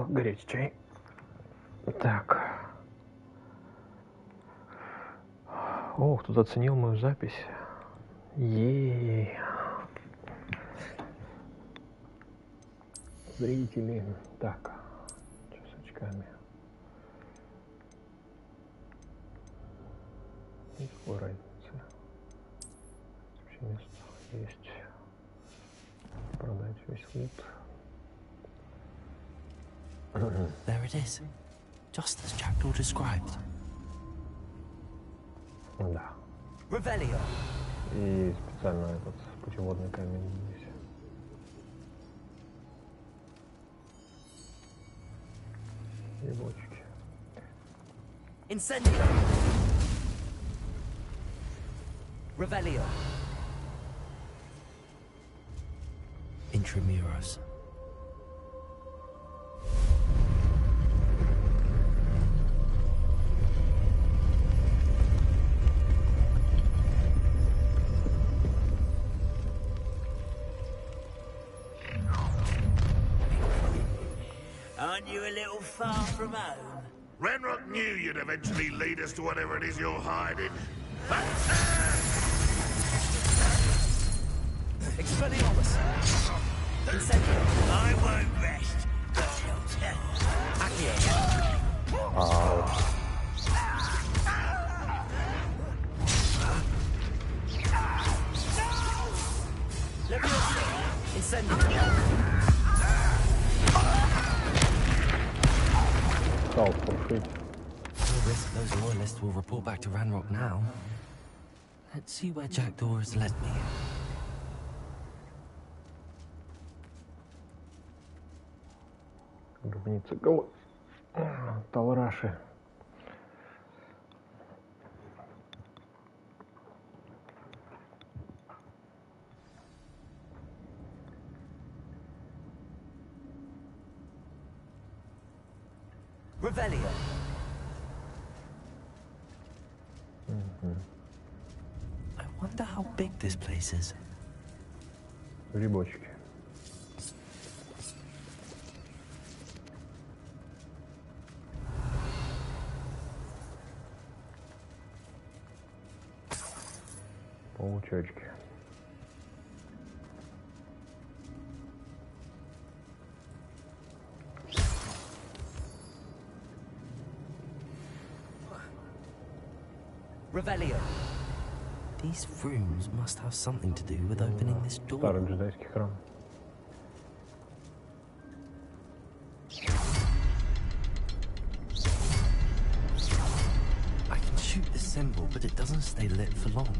горячий чай. Так. О, кто-то оценил мою запись. Ей. Зрители. Так. Что с очками? Никакой разницы. Вообще место есть. Продать весь лут. There it is. Just as Jackdaw described. Да. Revelio. И специально этот путеводный камень здесь. И бочки. Incendio. Revelio. Intramuros. Aren't you a little far from home? Renrock knew you'd eventually lead us to whatever it is you're hiding. Expelliarmus. Incendio. I won't rest. Accio. Leviosa. Incendio. Стал пушить. No risk those loyalists will report back to Ranrock now. Let's see where Jackdaw has led me. Гробница Талраши. Revelio. I wonder how big this place is. Грибочки. Паучочки. Revelio. These rooms must have something to do with opening this door. Старый джедайский храм. I can shoot the symbol, but it doesn't stay lit for long.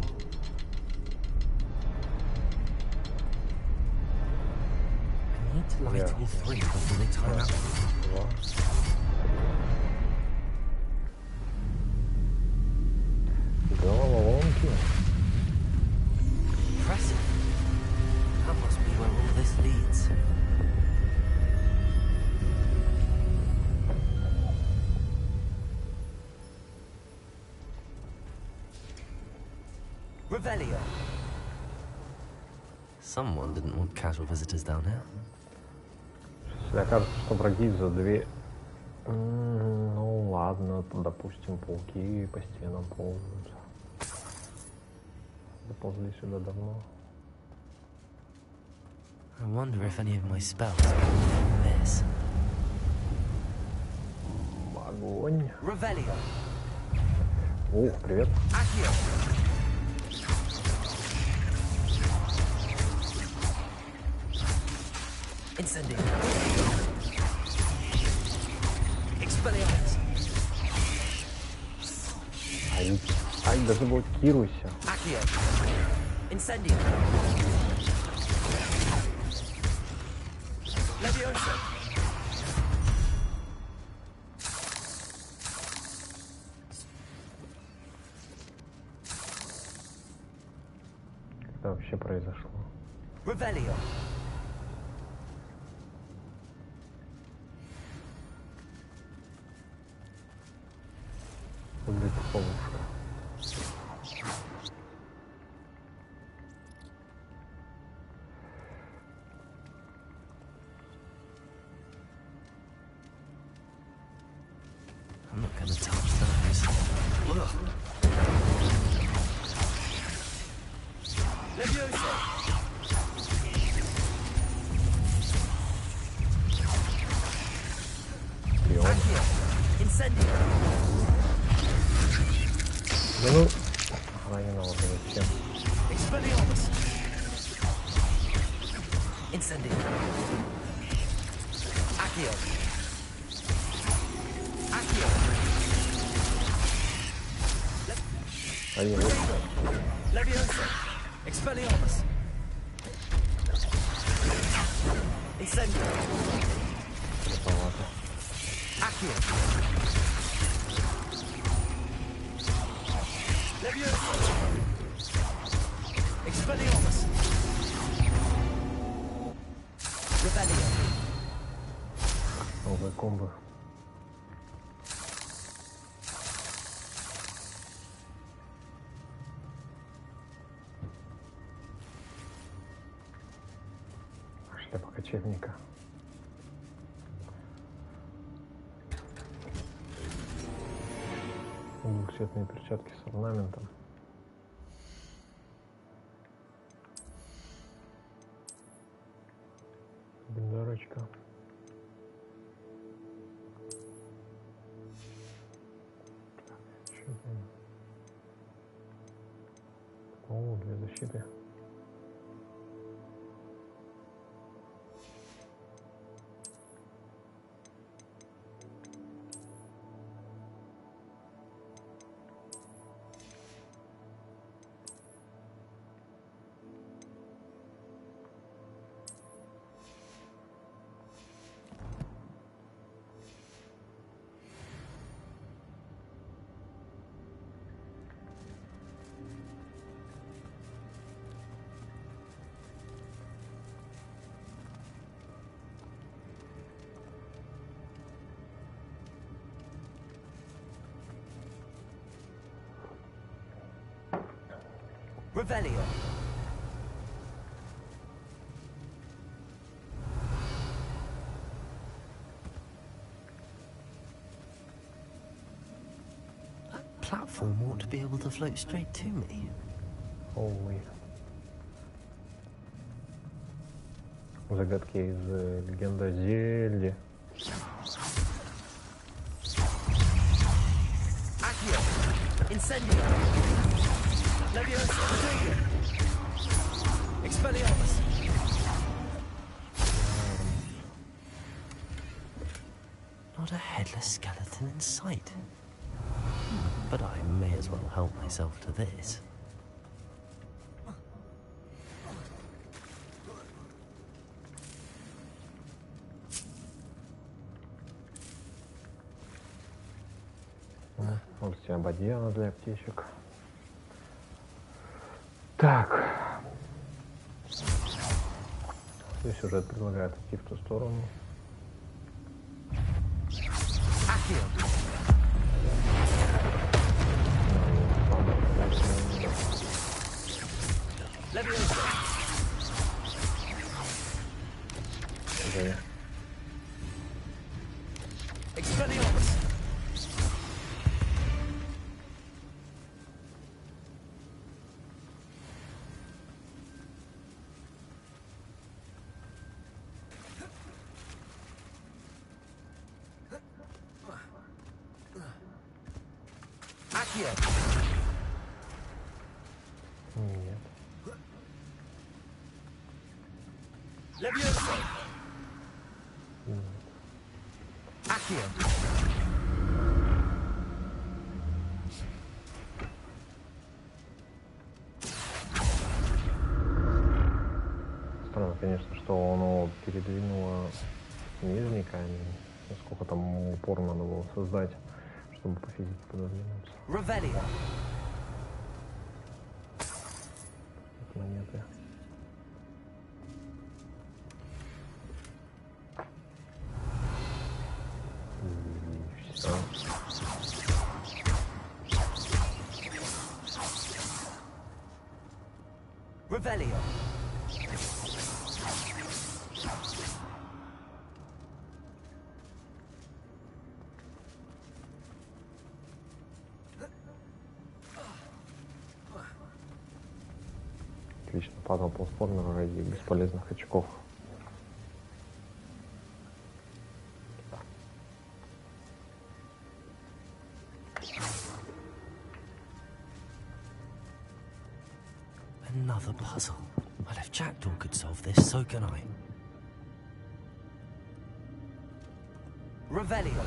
I need to light all three before they time out. Головоломки. Impressive. That must be where all this leads. Revelio. Someone didn't want casual visitors down here. Если окажется, что враги за дверь... Ну ладно, допустим, пауки по стенам ползают. Заползли сюда давно. I wonder if any of my spells are this. Огонь. Revelio. О, привет. Accio. Incendio. Expelliarmus. Ай, даже блокируйся. Accio. Incendio. Leviosa. Что вообще произошло? Revelio. Выглядит ловушка. Да ну, ранена вот зачем? Они вот. Глуповато. Новые комбо. Шляпа кочевника. Двухцветные перчатки с орнаментом. Бендерочка. О, 2 защиты. Revelio. That platform ought to be able to float straight to me. Ой. Загадки из легенды о Зельде. Incendio. Leviosa. Expelliarmus. Not a headless skeleton in sight. But I may as well help myself to this. Вот у тебя бадьяна для аптечек. Так. Здесь сюжет предлагает идти в ту сторону. Нет. Leviosa. Accio. Странно, конечно, что оно передвинуло нижний камень. Насколько там упор надо было создать, чтобы по физике пододвинуться. Revelio. Монеты. И все. Revelio. Отлично, пазл платформер ради бесполезных очков. Another puzzle. But if Jackdaw could solve this, so can I. Revelio.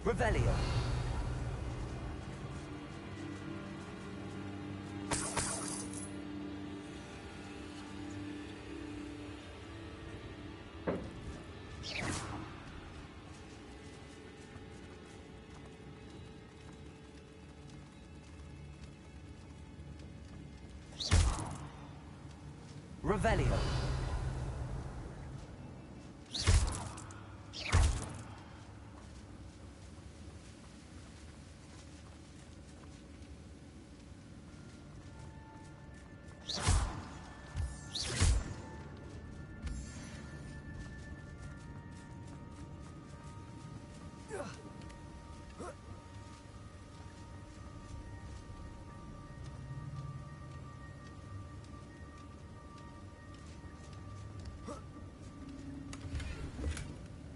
Revelio. Revelio.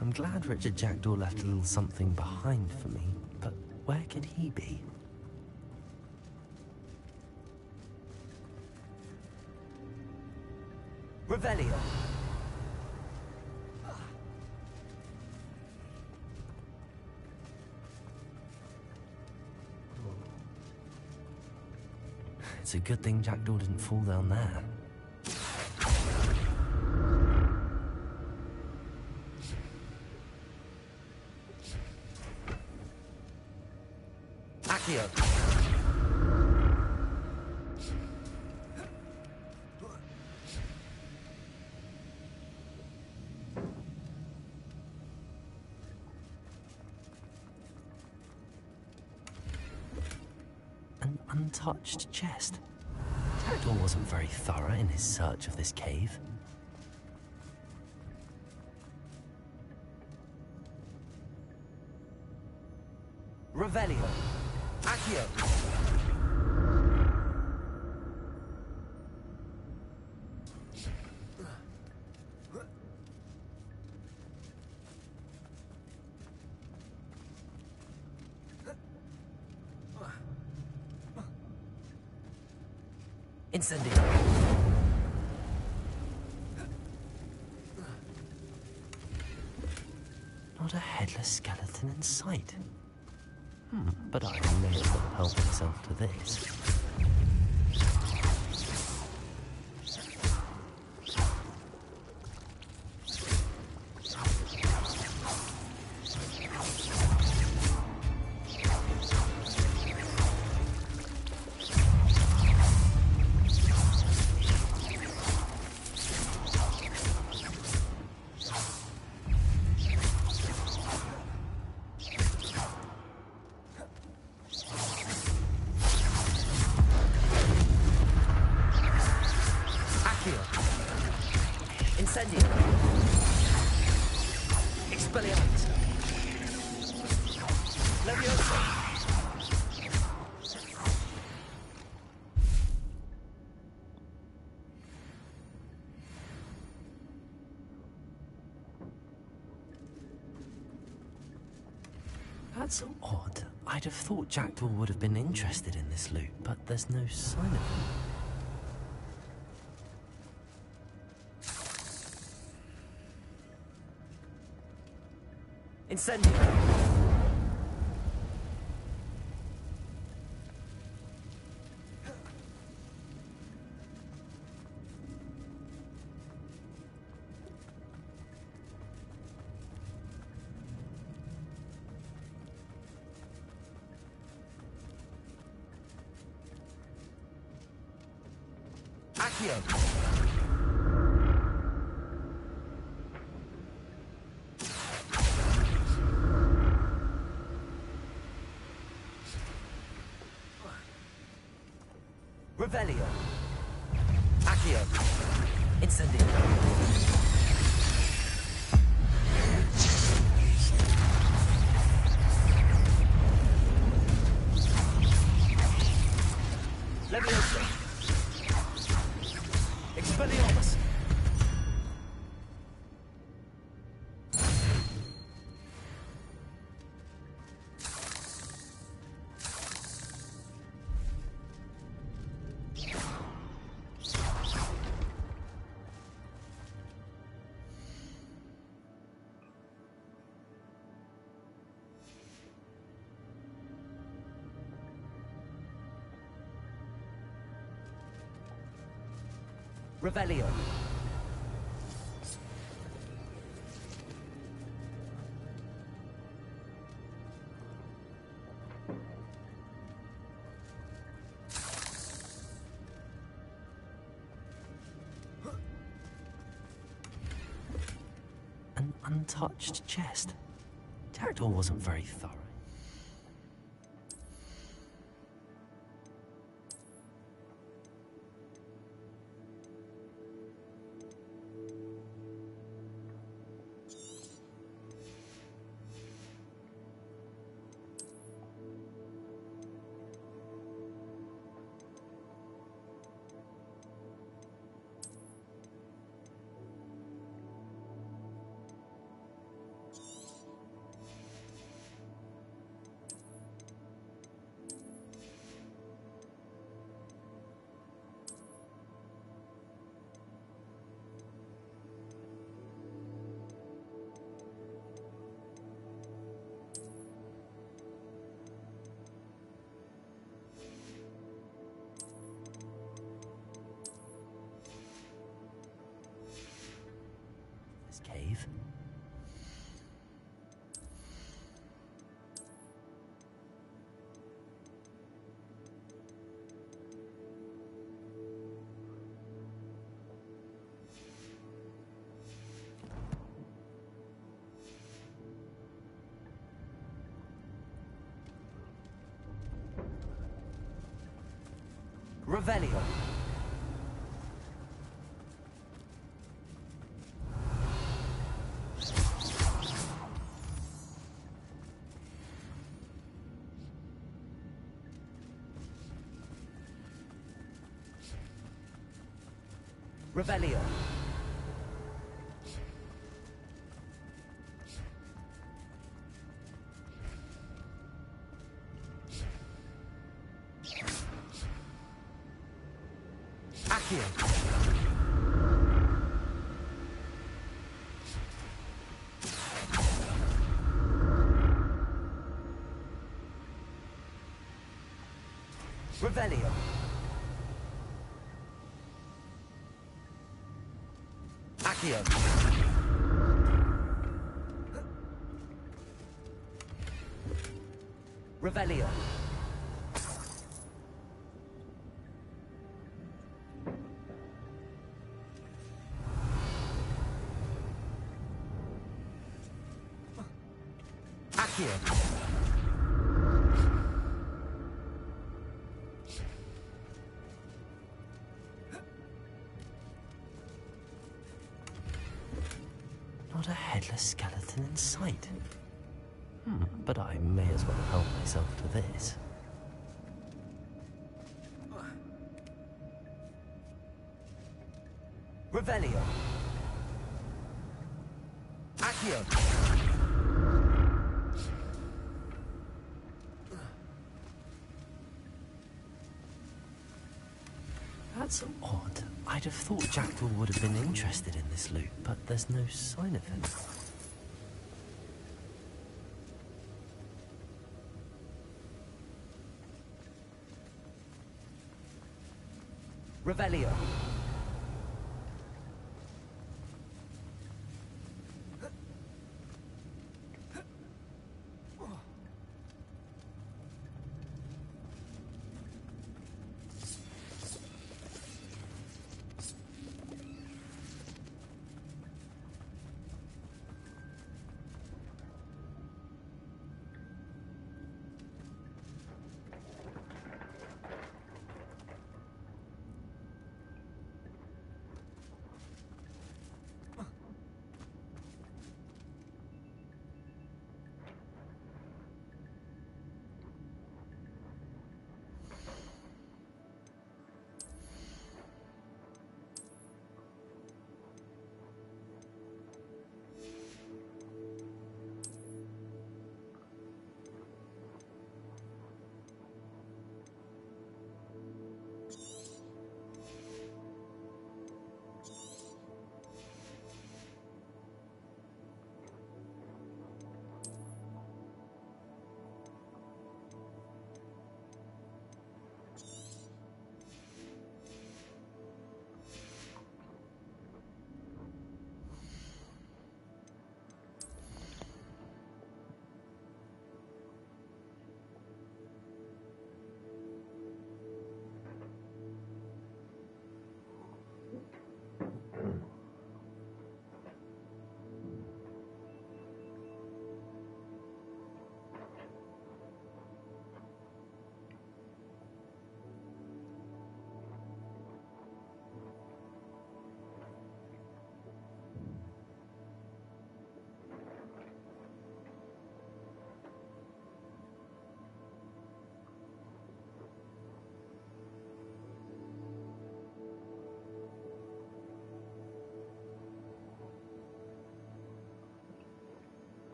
I'm glad Richard Jackdaw left a little something behind for me, but where could he be? Revelio. It's a good thing Jackdaw didn't fall down there. An untouched chest. Jackdaw wasn't very thorough in his search of this cave. Revelio. Accio. Incendio. Not a headless skeleton in sight. But I may as well help myself to this. That's odd. I'd have thought Jackdaw would have been interested in this loot, but there's no sign of him. Incendio. Accio. Revelio. Incendio. Leviosa. Expelliarmus. Revelio. An untouched chest. Jackdaw wasn't very thorough. Cave. Revelio. Revelio. Accio. Revelio. Accio. Revelio. Accio. Not a headless skeleton in sight. But I may as well help myself to this. Revelio. Accio. That's odd. I'd have thought Jackdaw would have been interested in this loot, but there's no sign of him. Revelio.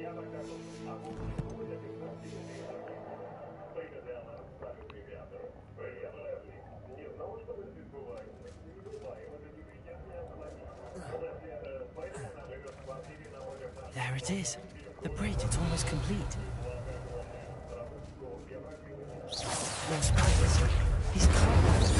There it is. The bridge, it's almost complete. More spiders. He's caught.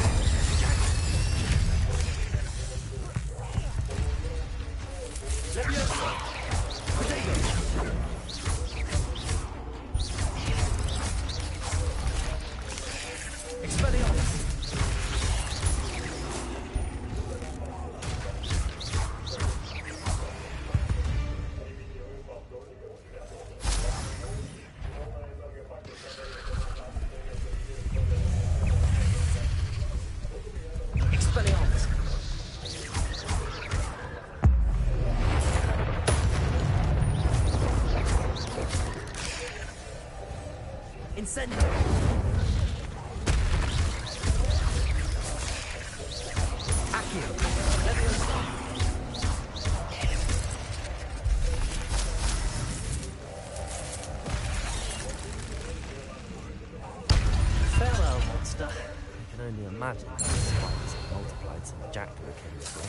Imagine how the spiders have multiplied since Jackdaw came this way.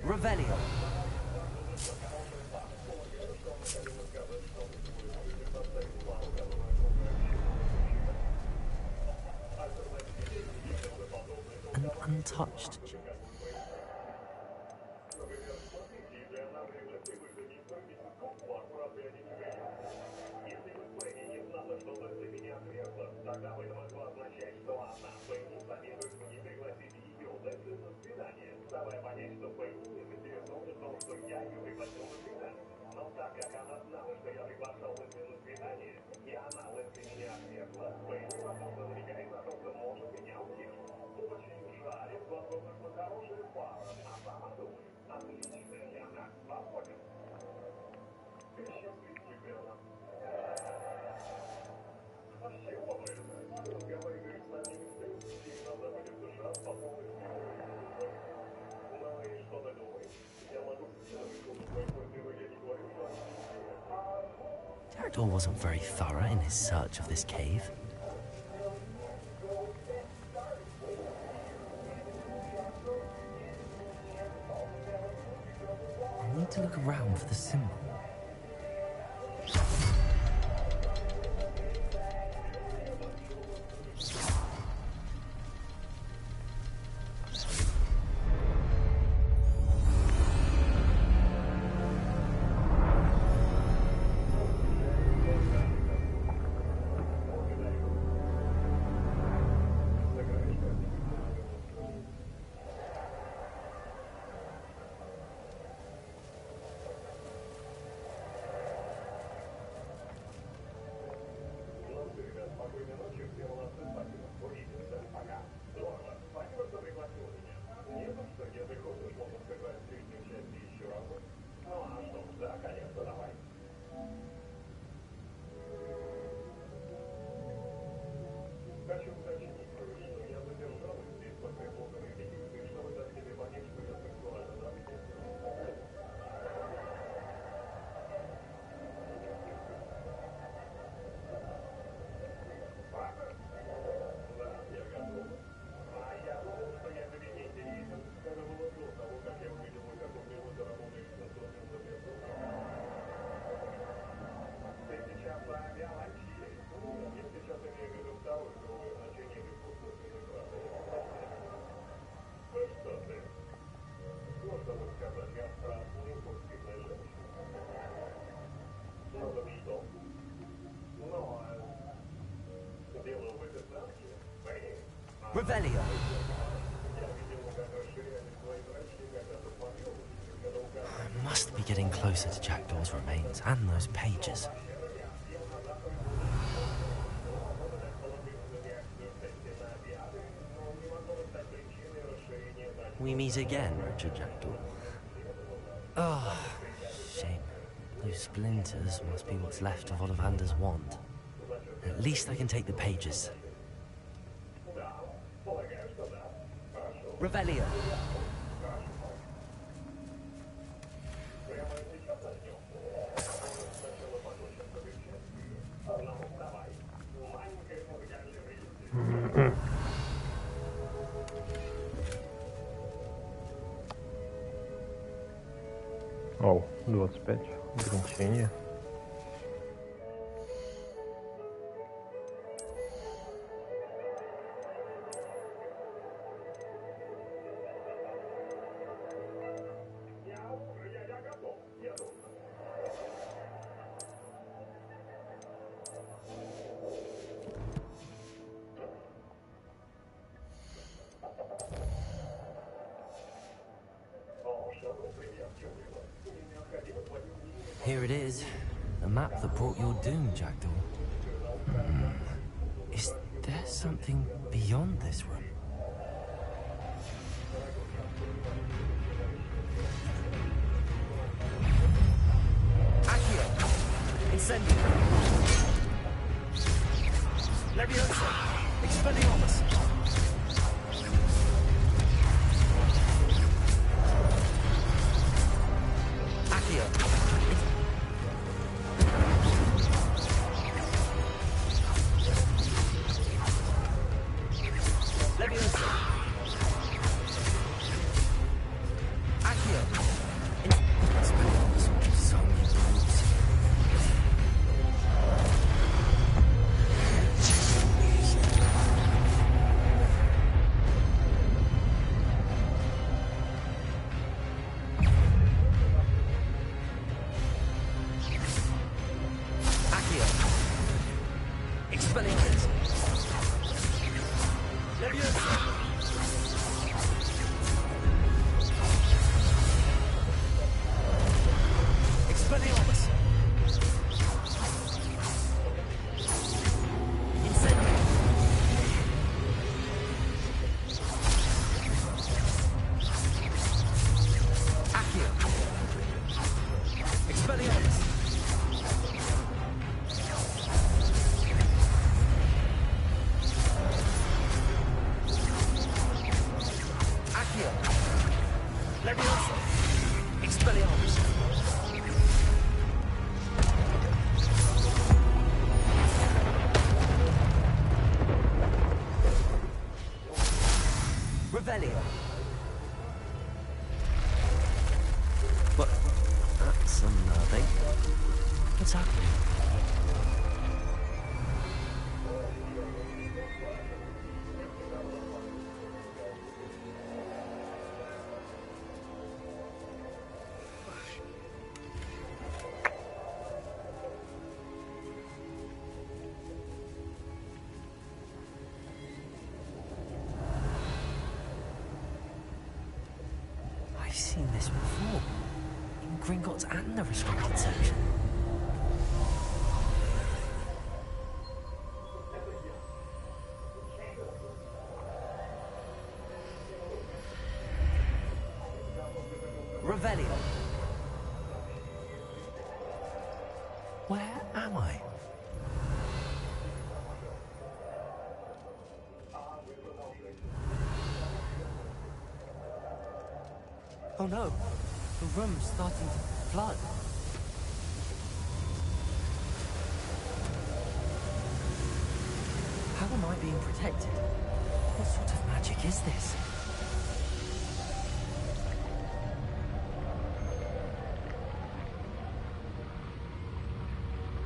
Revelio. Untouched. Jackdaw wasn't very thorough in his search of this cave. I need to look around for the symbol. Revelio. I must be getting closer to Jackdaw's remains and those pages. we meet again, Richard Jackdaw. Oh, shame. Those splinters must be what's left of Ollivander's wand. At least I can take the pages. Revelio. О, 25. Ограничение. Here it is. The map that brought your doom, Jackdaw. Is there something beyond this room? Accio. Incendio. Leviosa. Expelliarmus. Accio. What? That's unnerving. What's happening? I've seen this before. In Gringotts and the restricted section. Revelio. Where am I? Oh no, the room's starting to flood. How am I being protected? What sort of magic is this?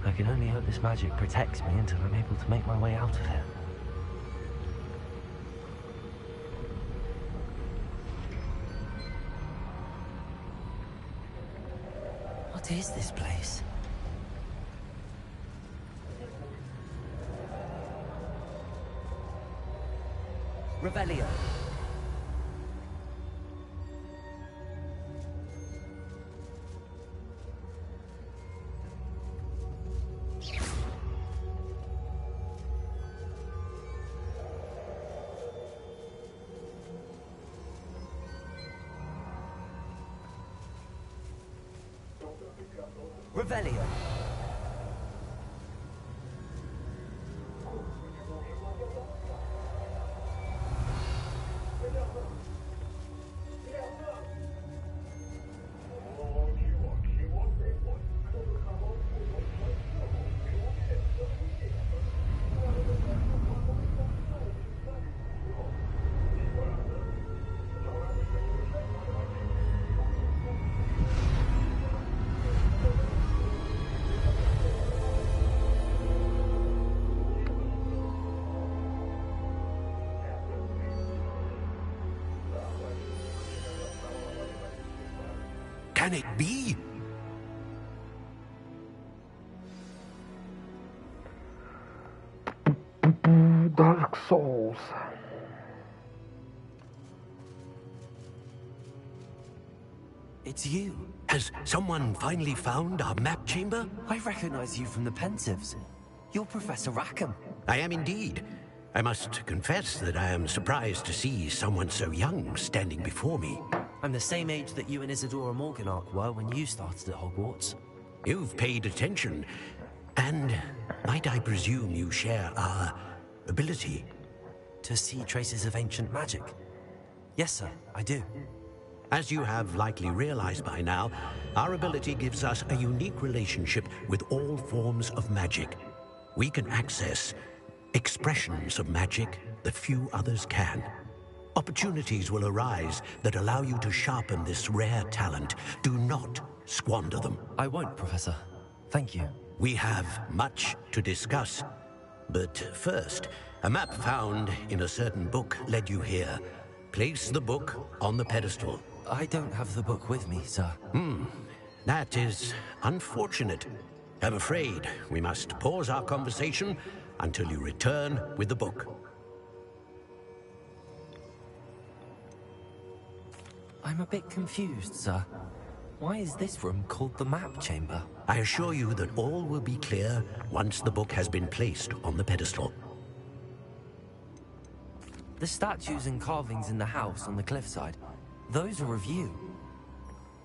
I can only hope this magic protects me until I'm able to make my way out of here. What is this place? Revelio. Revelio. Can it be? Dark Souls. It's you. Has someone finally found our map chamber? I recognize you from the Pensives. You're Professor Rackham. I am indeed. I must confess that I am surprised to see someone so young standing before me. I'm the same age that you and Isadora Morganach were when you started at Hogwarts. You've paid attention, and might I presume you share our ability? To see traces of ancient magic? Yes, sir, I do. As you have likely realized by now, our ability gives us a unique relationship with all forms of magic. We can access expressions of magic that few others can. Opportunities will arise that allow you to sharpen this rare talent. Do not squander them. I won't, Professor. Thank you. We have much to discuss. But first, a map found in a certain book led you here. Place the book on the pedestal. I don't have the book with me, sir. That is unfortunate. I'm afraid we must pause our conversation until you return with the book. I'm a bit confused, sir. Why is this room called the map chamber? I assure you that all will be clear once the book has been placed on the pedestal. The statues and carvings in the house on the cliffside, those are of you.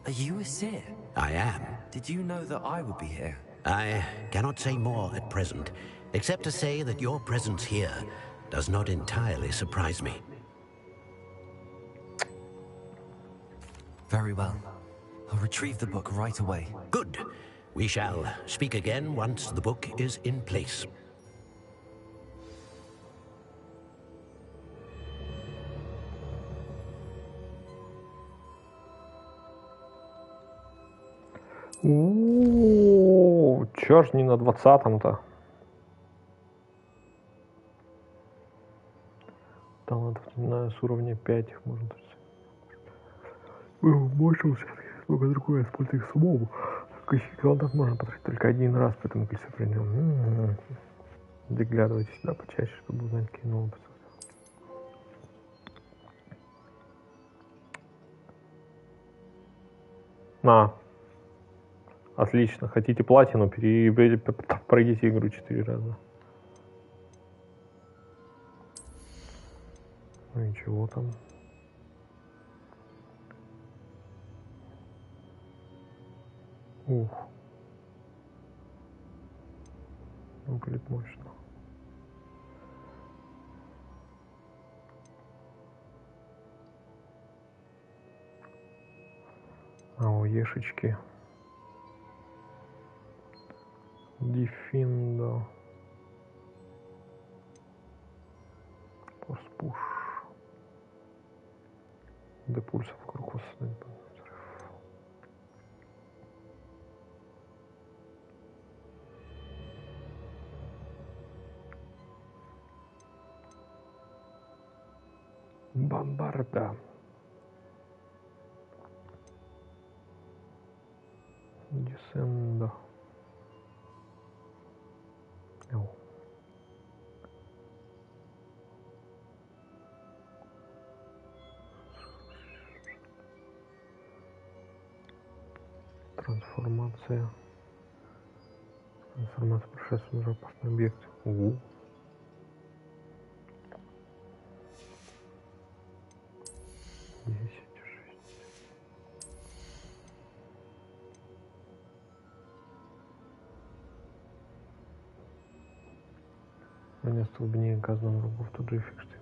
Are you a seer? I am. Did you know that I would be here? I cannot say more at present, except to say that your presence here does not entirely surprise me. Very well. I'll retrieve the book right away. Good. We shall speak again once the book is in place. Чё ж не на 20-м-то? Там надо, не знаю, с уровня 5 их можно. Мочился, много другое использую их самому. Квантов можно потратить только один раз, поэтому количество принял. Доглядывайтесь сюда почаще, чтобы узнать, какие новые пацаны. Отлично. Хотите платину, пройдите игру 4 раза. Ну и чего там? Ух. Выглядит мощно. ешечки. Дефиндо. Постпуш. До пульса вокруг вас взрыв. Бомбарда. Десендо. Трансформация. Трансформация происшествия на опасный объект. Угу. Они столбнее газом рубов, тут же фиг что.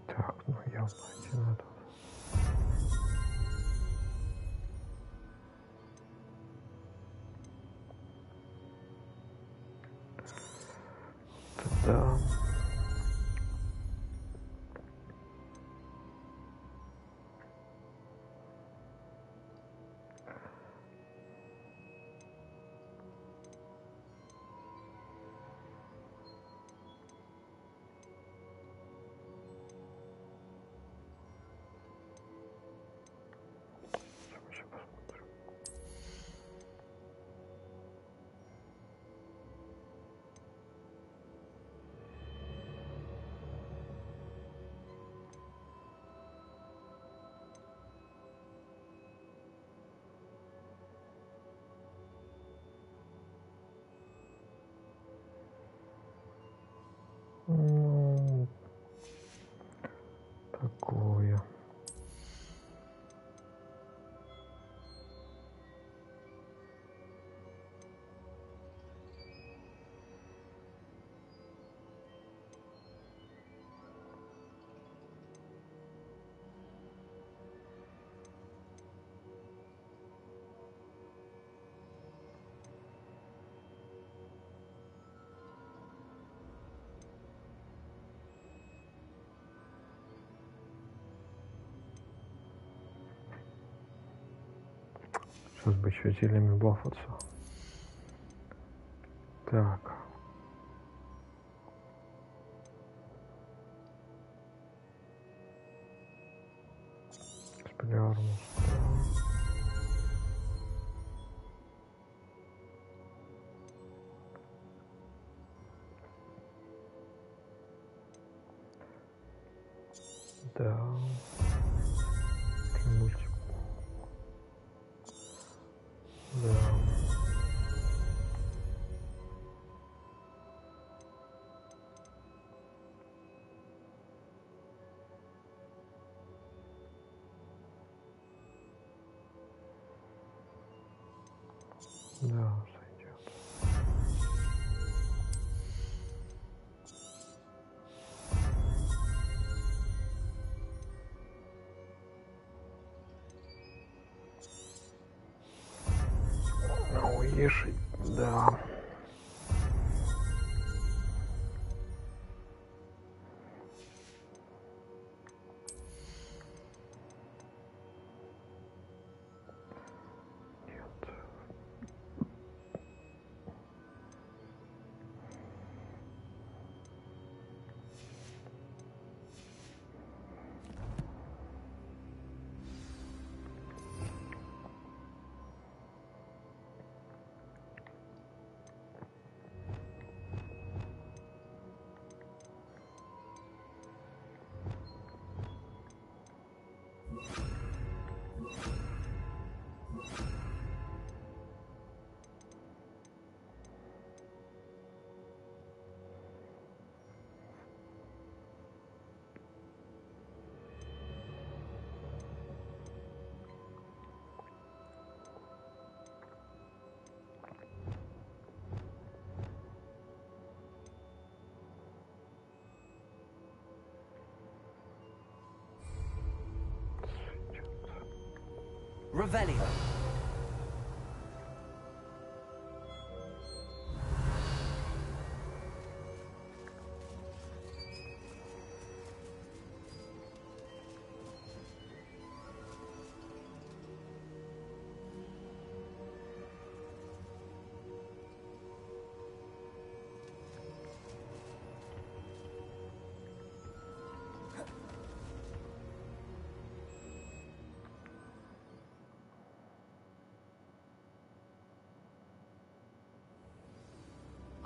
Так, ну явно идти надо. Да. Ну, такое. Сейчас бы еще зельями бафаться. Так. Спелярмус. Да. Мультик. Да. Да, сойдет. Ешить, да. Revelio.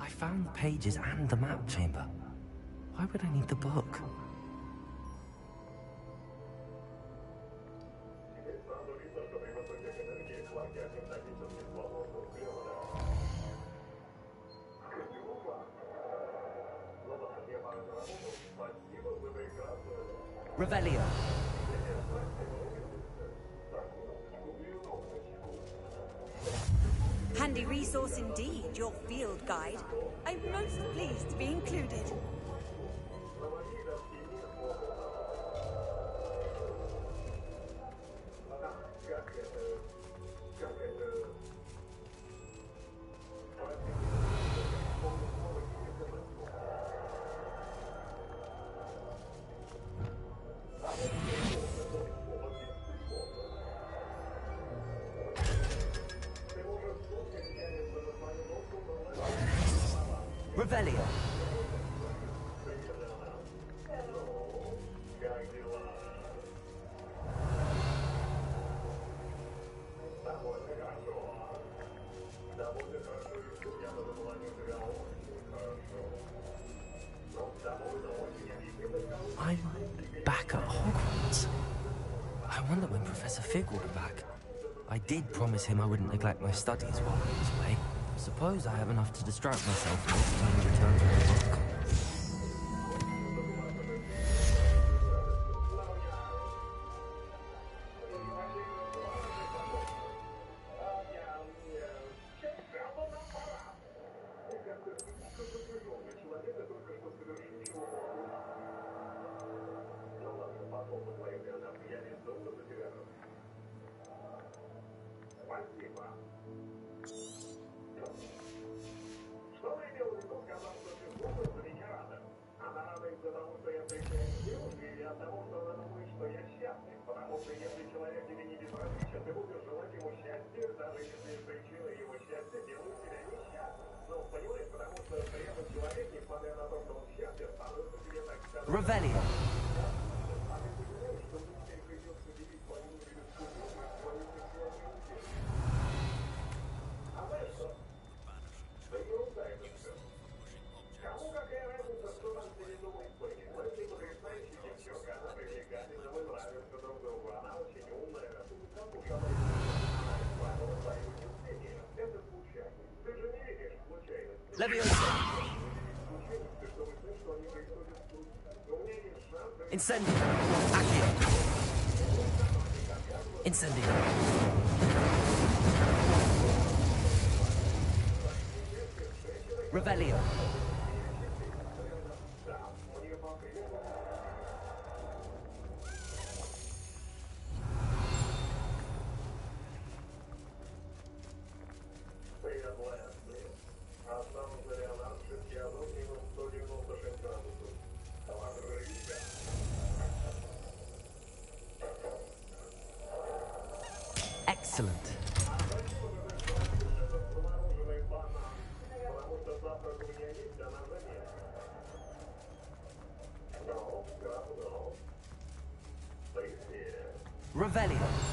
I found the pages and the map chamber. Why would I need the book? Revelio. Handy resource indeed, your field guide. I'm most pleased to be included. Revelio. I'm back at Hogwarts. I wonder when Professor Fig will be back. I did promise him I wouldn't neglect my studies while I was away. Suppose I have enough to distract myself with when we return to the book. Revelio. Incendio. Accio. Incendio. Revelio. Excellent. Revelio.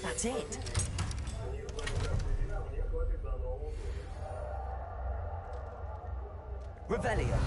That's it. Revelio.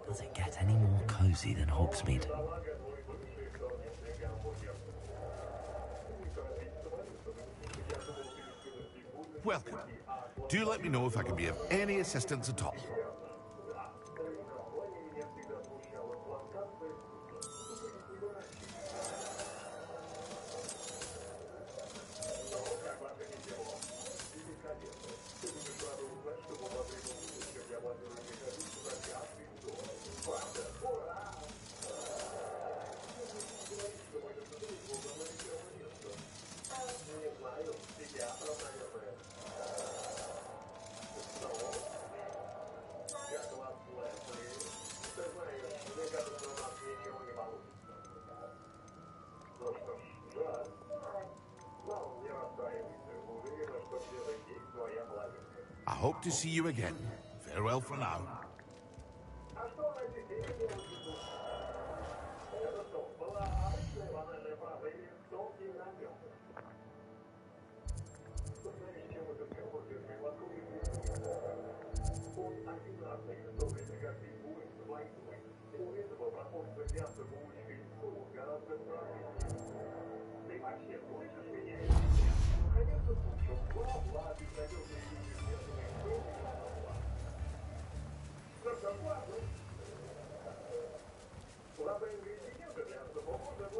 Does it get any more cozy than Hogsmeade? Welcome. Do let me know if I can be of any assistance at all. I hope to see you again. Farewell for now.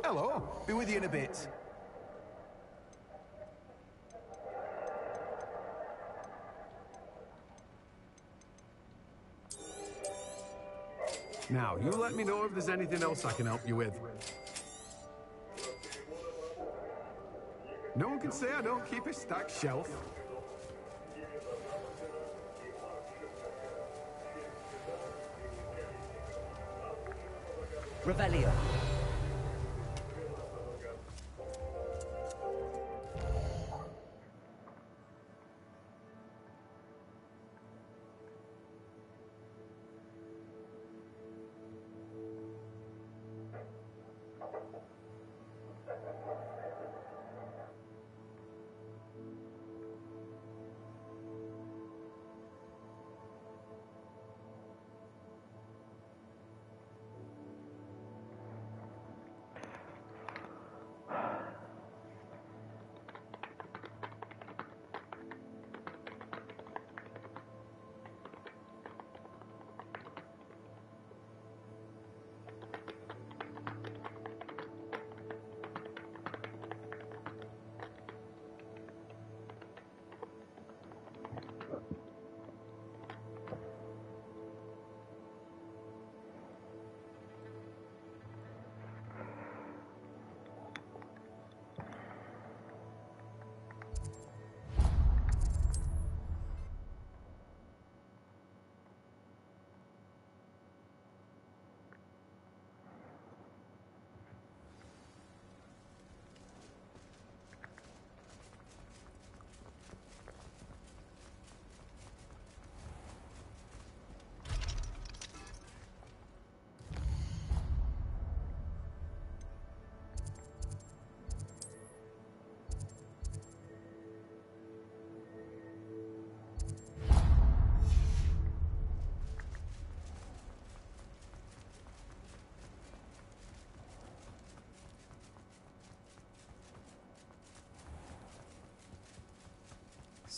Hello. Be with you in a bit. Now, you let me know if there's anything else I can help you with. No one can say I don't keep a stacked shelf. Revelio.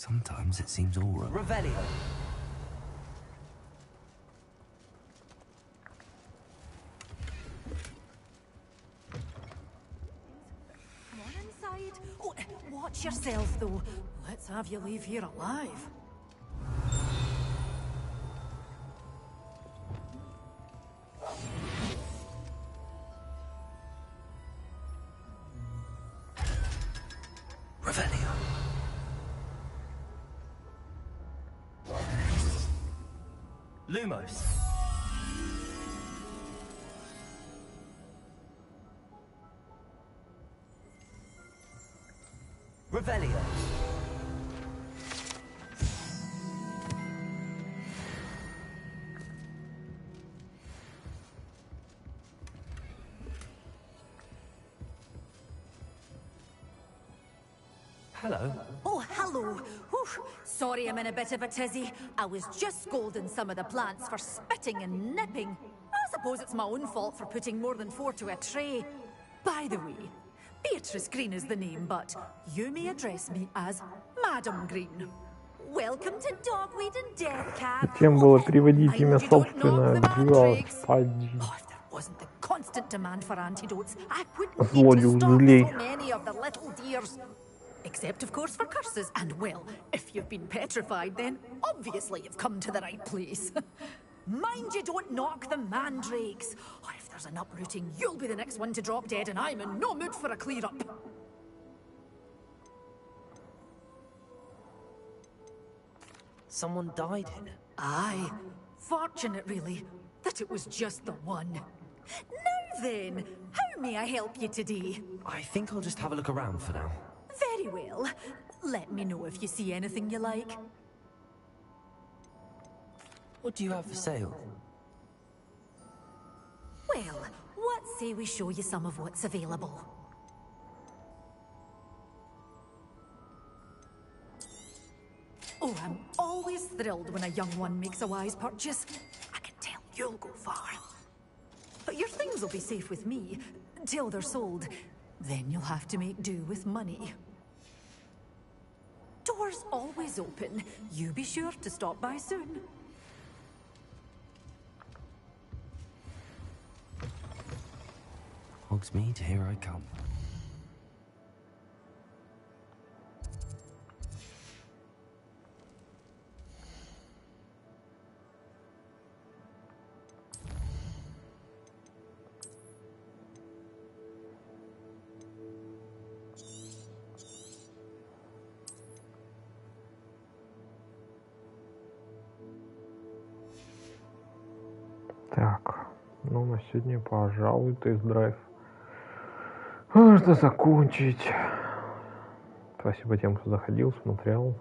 Sometimes it seems all right. Revelio. Come on inside. Oh, watch yourself, though. Let's have you leave here alive. Revelio. Lumos. Revelio. Hello. Oh, hello. Whew. Sorry I'm in a bit of a tizzy. I was just scolding some of the plants for spitting and nipping. I suppose it's my own fault for putting more than 4 to a tray. By the way, Beatrice Green is the name, but you may address me as Madam Green. Welcome to Dogweed and Death Cat. Зачем было переводить имя собственное? Господи. Wasn't the constant demand for antidotes, I wouldn't need Злодей to stop злей. so many of the little dears. Except, of course, for curses. And, well, if you've been petrified, then obviously you've come to the right place. Mind you don't knock the mandrakes. Oh, if there's an uprooting, you'll be the next one to drop dead, and I'm in no mood for a clear-up. Someone died here. Aye. Fortunate, really, that it was just the one. Now then, how may I help you today? I think I'll just have a look around for now. Very well. Let me know if you see anything you like. What do you have for sale? Well, what say we show you some of what's available? Oh, I'm always thrilled when a young one makes a wise purchase. I can tell you'll go far. But your things will be safe with me, till they're sold. Then you'll have to make do with money. Doors always open. You be sure to stop by soon. Hogsmeade, here I come. Так, ну на сегодня, пожалуй, тест-драйв можно закончить. Спасибо тем, кто заходил, смотрел.